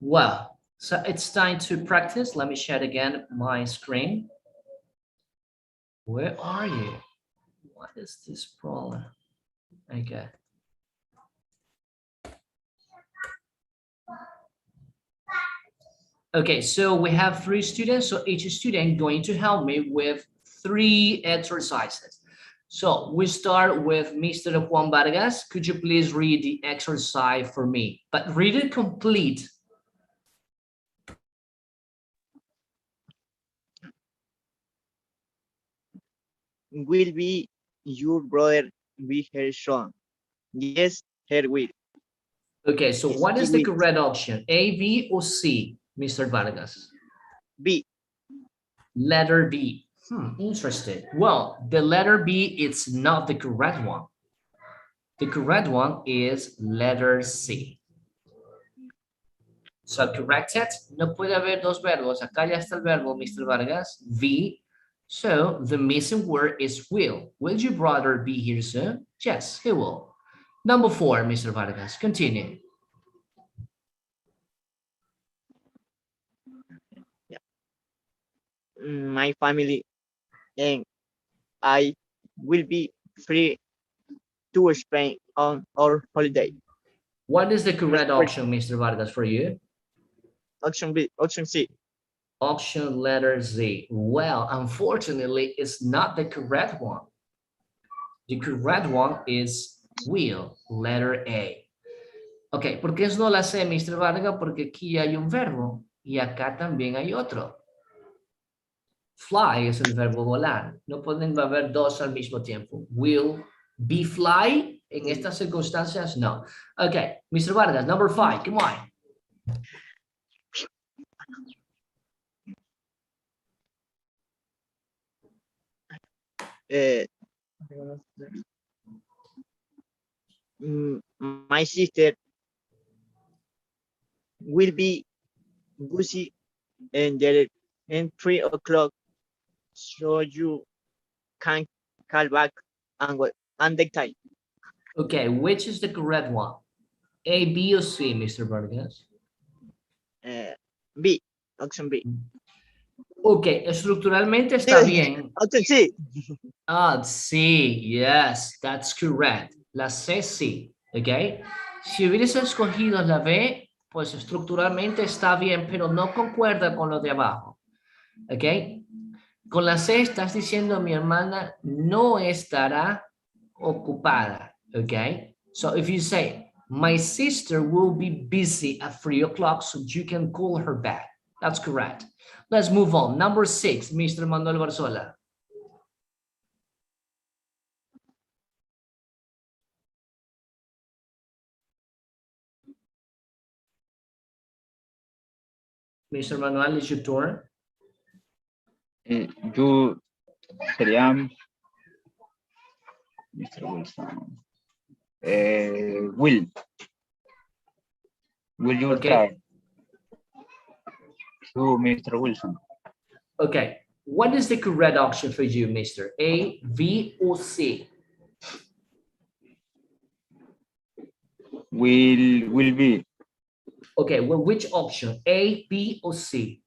Well, so it's time to practice. Let me share again my screen. Where are you? What is this problem? Okay. Okay, so we have 3 students, so each student going to help me with 3 exercises. So we start with Mr. Juan Vargas. Could you please read the exercise for me? But read it complete. Will be your brother be her son? Yes, her will. Okay, so Yes, what he is the will. correct option? A, B, or C, Mr. Vargas? B. Letter B. Interesting. Well, the letter B, it's not the correct one. The correct one is letter C. So corrected. No puede haber dos verbos. Acá ya está el verbo, Mr. Vargas. V. So the missing word is will. Will your brother be here soon? Yes, he will. Number 4, Mr. Vargas. Continue. Yeah. My family and I will be free to spend on our holiday. What is the correct Vespertino. option, Mr. Vargas, for you? Option B. Option C. Option letter Z. Well, unfortunately, it's not the correct one. The correct one is will, letter A. Ok, ¿por qué no la sé, Mr. Vargas? Porque aquí hay un verbo y acá también hay otro. Fly es el verbo volar. No pueden haber dos al mismo tiempo. Will be fly en estas circunstancias? No. Ok, Mr. Vargas, number 5, come on. Uh, my sister will be busy and there in 3 o'clock, so you can call back and the time. Okay, which is the correct one? A, B, or C, Mr. Vargas? B, option B. Ok, estructuralmente está bien. Option C. Ah, sí, yes, that's correct. La C sí, ¿ok? Si hubieras escogido la B, pues estructuralmente está bien, pero no concuerda con lo de abajo, ¿ok? Con la C estás diciendo mi hermana no estará ocupada, ¿ok? So if you say, my sister will be busy at 3 o'clock, so you can call her back. That's correct. Let's move on. Number 6, Mr. Manuel Barzola. Mr. Manuel, it's your turn. You sería Mr. Wilson. Will you Okay. try to Mr. Wilson? Okay. What is the correct option for you, Mr. A, B, or C? Will be. Okay, well, which option? A, B, or C?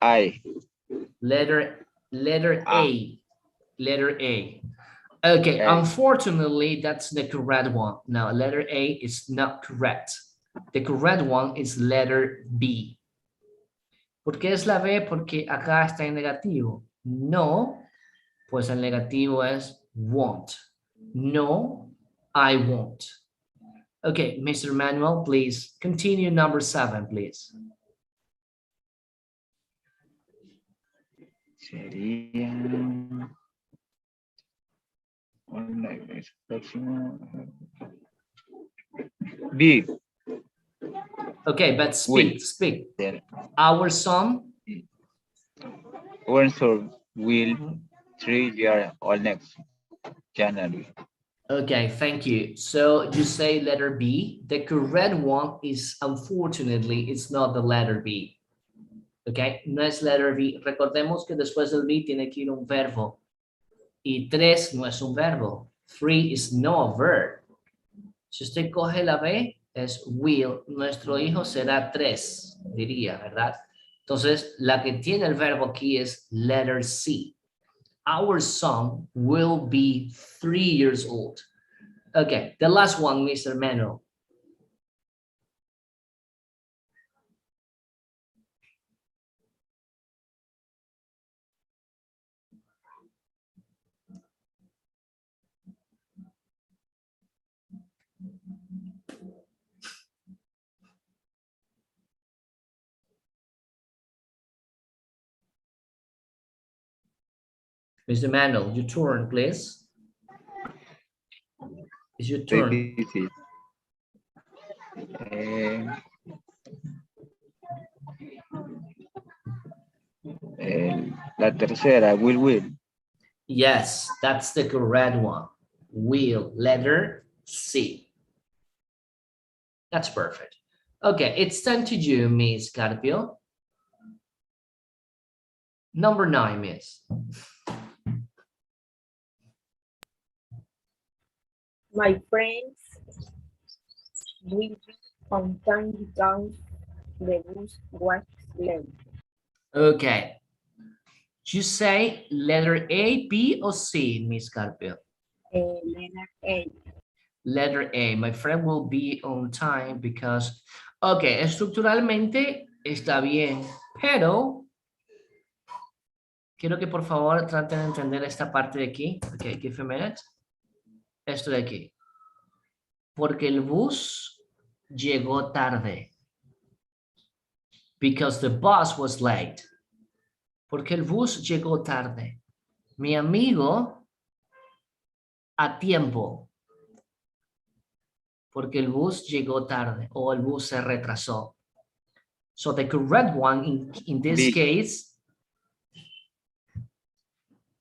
I. Letter A. Letter A. Okay, unfortunately, that's the correct one. Now, letter A is not correct. The correct one is letter B. ¿Por qué es la B? Porque acá está en negativo. No, pues el negativo es won't. No, I won't. Okay, Mr. Manuel, please continue number 7, please. Sería próximo. B. Okay, but speak. Our son. Windsor will 3 years old next January. Okay, thank you. So you say letter B. The correct one is, unfortunately, it's not the letter B. Okay, no es letter B. Recordemos que después del B tiene que ir un verbo. Y 3 no es un verbo. 3 is no a verb. Si usted coge la B, es will. Nuestro hijo será 3, diría, ¿verdad? Entonces, la que tiene el verbo aquí es letter C. Our son will be 3 years old. Okay, the last one, Mr. Manuel. Mr. Manuel, your turn, please. It's your turn. La tercera, will. Yes, that's the correct one. Will, letter C. That's perfect. Okay, it's time to you, Miss Carpio. Number 9, Miss. My friends will be on time because the bus was late. Okay. You say letter A, B, or C, Miss Carpio? Letter A. Letter A. My friend will be on time because... Okay, estructuralmente Está bien, pero quiero que por favor traten de entender esta parte de aquí. Ok, give a minute. Esto de aquí. Porque el bus llegó tarde. Because the bus was late. Porque el bus llegó tarde. Mi amigo a tiempo. Porque el bus llegó tarde o el bus se retrasó. So the correct one in this B. case,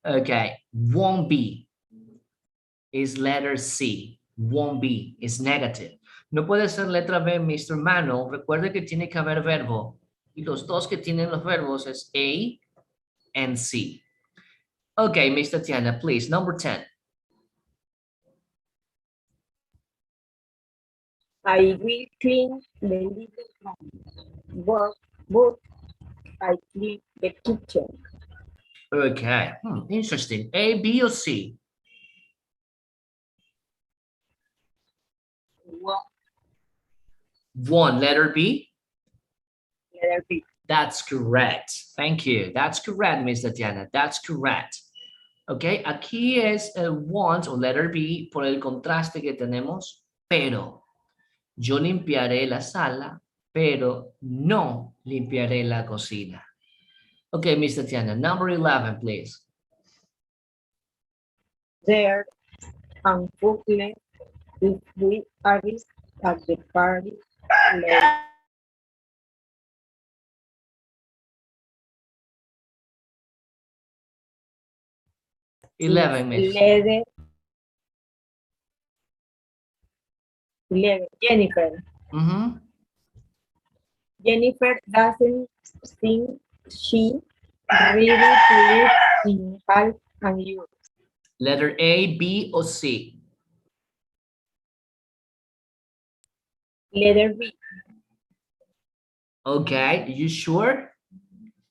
okay, won't be is letter C. Won't be is negative. No puede ser letra B, Mr. Mano. Recuerde que tiene que haber verbo. Y los dos que tienen los verbos es A and C. Okay, Mr. Tiana, please, number 10. I will clean the living room. But I clean the kitchen. Okay, interesting. A, B, or C? One, letter B? Letter B. That's correct. Thank you. That's correct, Miss Tatiana. That's correct. Ok, aquí es el want o letter B por el contraste que tenemos, pero yo limpiaré la sala, pero no limpiaré la cocina. Ok, Miss Tatiana, number 11, please. There unfortunately if we arrive at the party late. 11, Miss. Jennifer. Jennifer doesn't think she ready to live in half a year. Letter A, B, or C? Letter B. Ok, you sure?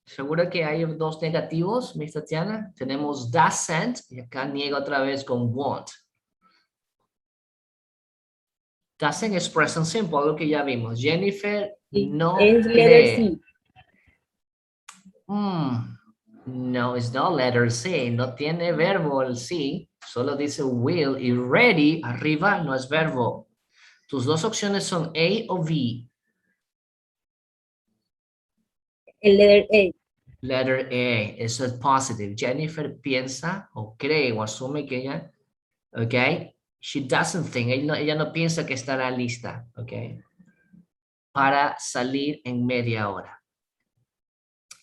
¿Seguro que hay dos negativos, Miss Tatiana? Tenemos doesn't y acá niega otra vez con won't. Doesn't es present simple, algo que ya vimos. Jennifer no Es letter cree. C. No, it's not letter C. No tiene verbo el C. Solo dice will y ready arriba no es verbo. Tus dos opciones son A o B. El letter A. Letter A, eso es positive. Jennifer piensa o cree o asume que ella, ok, she doesn't think, ella no piensa que estará lista, ok, para salir en media hora.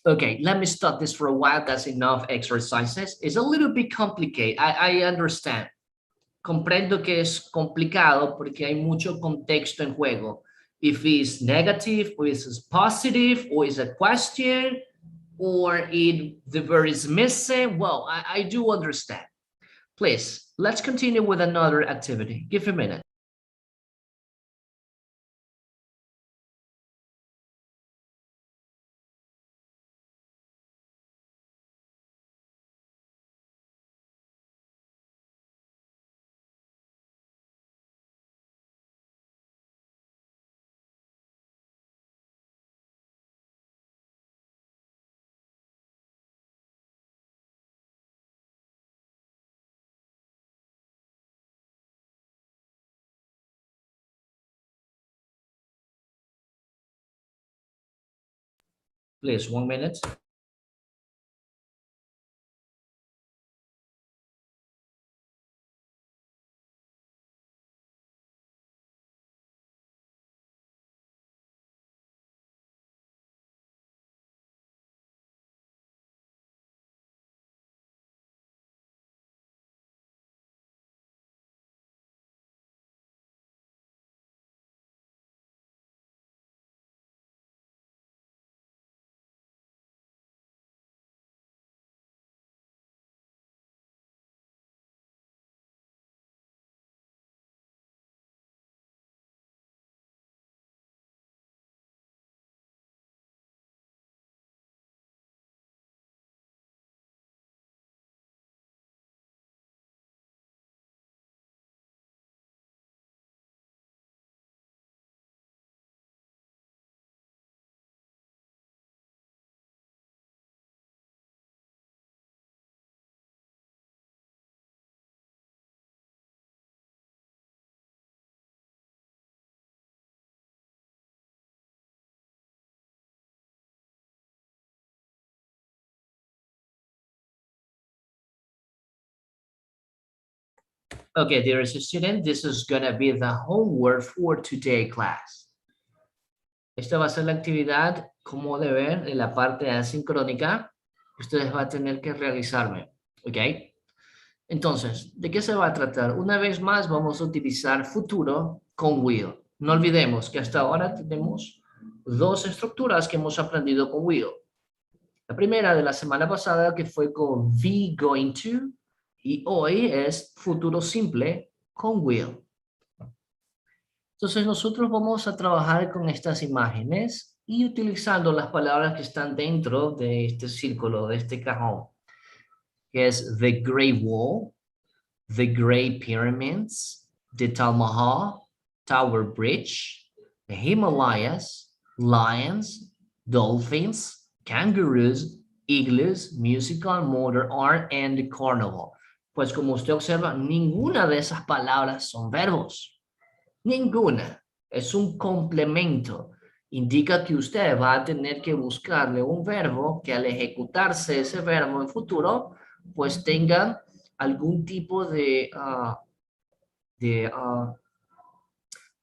Okay, let me stop this for a while. That's enough exercises. It's a little bit complicated. I understand. Comprendo que es complicado porque hay mucho contexto en juego. If it's negative, or is it positive, or is a question, or the verb is missing. Well, I do understand. Please, let's continue with another activity. Give a minute. Please, 1 minute. Okay, there is a student. This is gonna be the homework for today class. Esta va a ser la actividad como deber en la parte asincrónica que ustedes van a tener que realizarme, ¿ok? Entonces, ¿de qué se va a tratar? Una vez más vamos a utilizar futuro con will. No olvidemos que hasta ahora tenemos dos estructuras que hemos aprendido con will. La primera de la semana pasada que fue con be going to y hoy es futuro simple con will. Entonces nosotros vamos a trabajar con estas imágenes y utilizando las palabras que están dentro de este círculo, de este cajón, que es the Great Wall, the Great Pyramids, the Taj Mahal, Tower Bridge, the Himalayas, lions, dolphins, kangaroos, igloos, musical, modern art, and the carnival. Pues como usted observa, ninguna de esas palabras son verbos. Ninguna. Es un complemento. Indica que usted va a tener que buscarle un verbo que al ejecutarse ese verbo en futuro, pues tenga algún tipo de,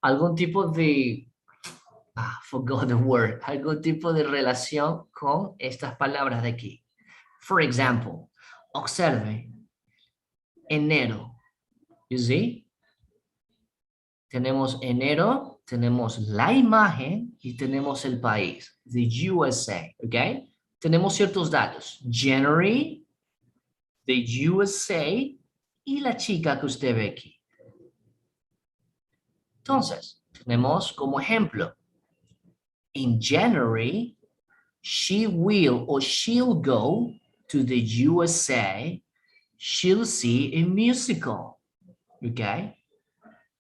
algún tipo de, forgot the word, algún tipo de relación con estas palabras de aquí. For example, observe, enero, you see? Tenemos enero, tenemos la imagen y tenemos el país, the USA, ¿ok? Tenemos ciertos datos, January, the USA y la chica que usted ve aquí. Entonces, tenemos como ejemplo, in January, she will or she'll go to the USA, she'll see a musical, ¿ok?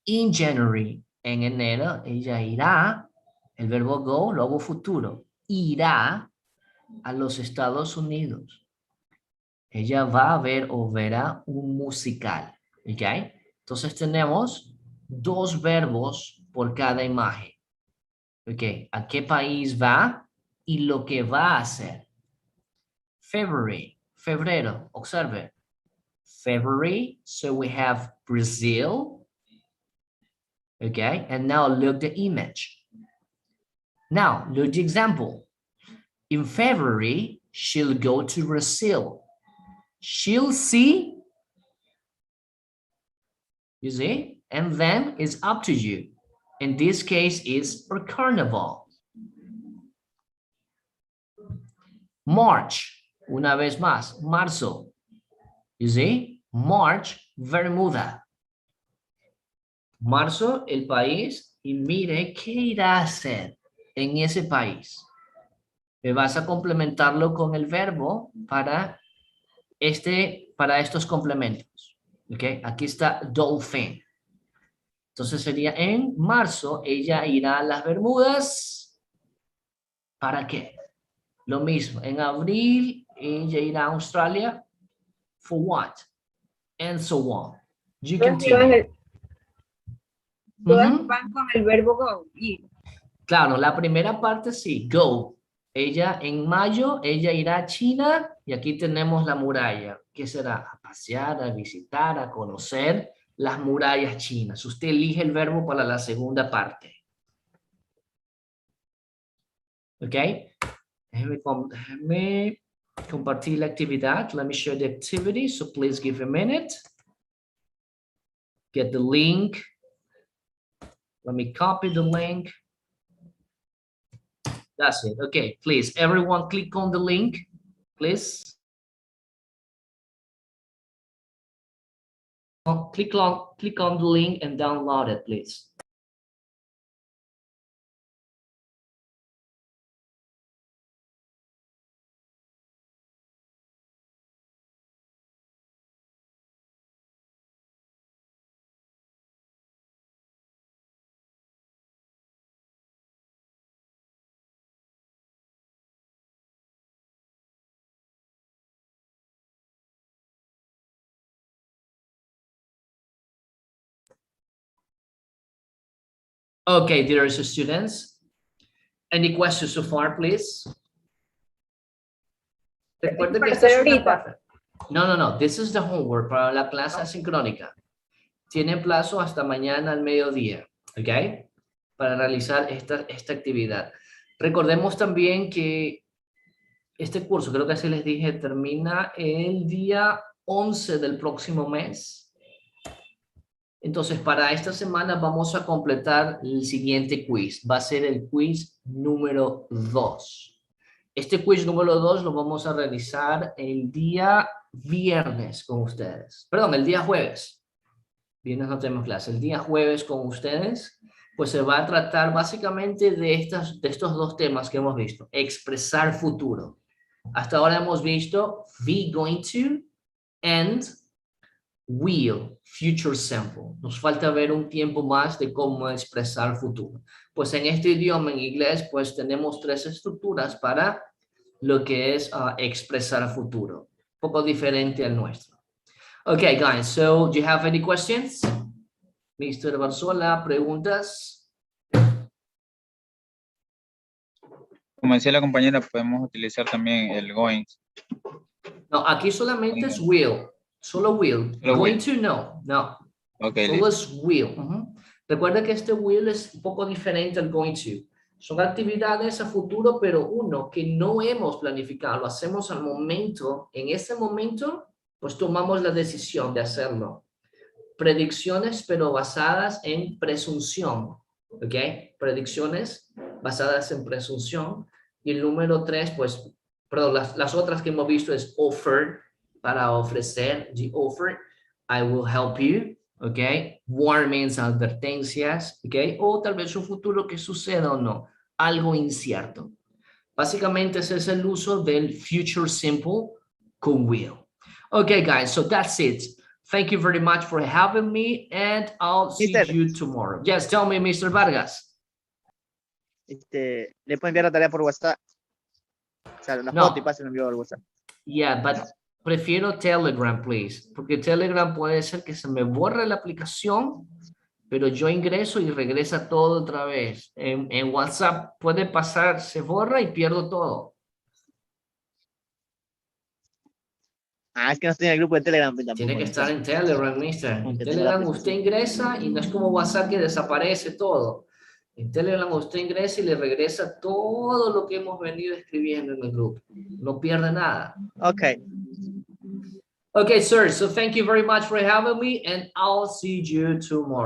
In January, en enero, ella irá, el verbo go, luego futuro, irá a los Estados Unidos. Ella va a ver o verá un musical, ¿ok? Entonces tenemos dos verbos por cada imagen, ¿ok? ¿A qué país va y lo que va a hacer? February, febrero, observe. February, so we have Brazil, okay, and now look the image. Now look the example. In February, she'll go to Brazil. She'll see, you see, and then it's up to you. In this case, is for carnival. March, una vez más, marzo. You see, March, Bermuda. Marzo, el país, y mire qué irá a hacer en ese país. Me vas a complementarlo con el verbo para estos complementos. ¿Ok? Aquí está dolphin. Entonces sería en marzo, ella irá a las Bermudas. ¿Para qué? Lo mismo, en abril, ella irá a Australia. For what? And so on. You continue. Todas van con el verbo go. Ir. Claro, la primera parte sí, go. Ella en mayo, ella irá a China y aquí tenemos la muralla. ¿Qué será? A pasear, a visitar, a conocer las murallas chinas. Usted elige el verbo para la segunda parte. ¿Ok? Déjeme compartir la actividad. Let me share the activity. So please give a minute. Get the link. Let me copy the link. That's it. Okay, please, everyone click on the link, please. Click on the link and download it, please. Okay, dear students, any questions so far, please? Recuerden que esta es una parte. No, this is the homework para la clase asincrónica. Tienen plazo hasta mañana al mediodía, ¿ok? Para realizar esta actividad. Recordemos también que este curso, creo que así les dije, termina el día 11 del próximo mes. Entonces, para esta semana vamos a completar el siguiente quiz. Va a ser el quiz número 2. Este quiz número 2 lo vamos a realizar el día viernes con ustedes. Perdón, el día jueves. Viernes no tenemos clase. El día jueves con ustedes, pues se va a tratar básicamente de estos dos temas que hemos visto. Expresar futuro. Hasta ahora hemos visto be going to and will, future simple. Nos falta ver un tiempo más de cómo expresar futuro. Pues en este idioma, en inglés, pues tenemos 3 estructuras para lo que es expresar futuro. Un poco diferente al nuestro. Okay, guys, so do you have any questions? Mr. Barzola, preguntas. Como decía la compañera, podemos utilizar también el going. No, aquí solamente es will. Solo will. Solo Going will. to, no. No. Ok, Solo listo. es will. Recuerda que este will es un poco diferente al going to. Son actividades a futuro, pero uno que no hemos planificado. Lo hacemos al momento. En ese momento, pues tomamos la decisión de hacerlo. Predicciones, pero basadas en presunción. ¿Ok? Predicciones basadas en presunción. Y el número 3, pues, perdón, las otras que hemos visto es offer, para ofrecer, the offer, I will help you, ¿ok? Warnings, advertencias, ¿ok? O tal vez un futuro que suceda o no, algo incierto. Básicamente ese es el uso del future simple con will. Okay, guys, so that's it. Thank you very much for having me, and I'll see Mister. you tomorrow. Yes, tell me, Mr. Vargas. Le puedo enviar la tarea por WhatsApp. O sea, una No. foto y pase lo envío por WhatsApp. Yeah, but prefiero Telegram, please, porque Telegram puede ser que se me borre la aplicación, pero yo ingreso y regresa todo otra vez. En WhatsApp puede pasar, se borra y pierdo todo. Ah, es que no estoy en el grupo de Telegram. Pues, Tiene tampoco, que estar en entonces. Telegram, mister. En Aunque tenga la Telegram usted aplicación. ingresa y no es como WhatsApp que desaparece todo. En Telegram usted ingresa y le regresa todo lo que hemos venido escribiendo en el grupo. No pierde nada. Ok. Okay, sir. So thank you very much for having me, and I'll see you tomorrow.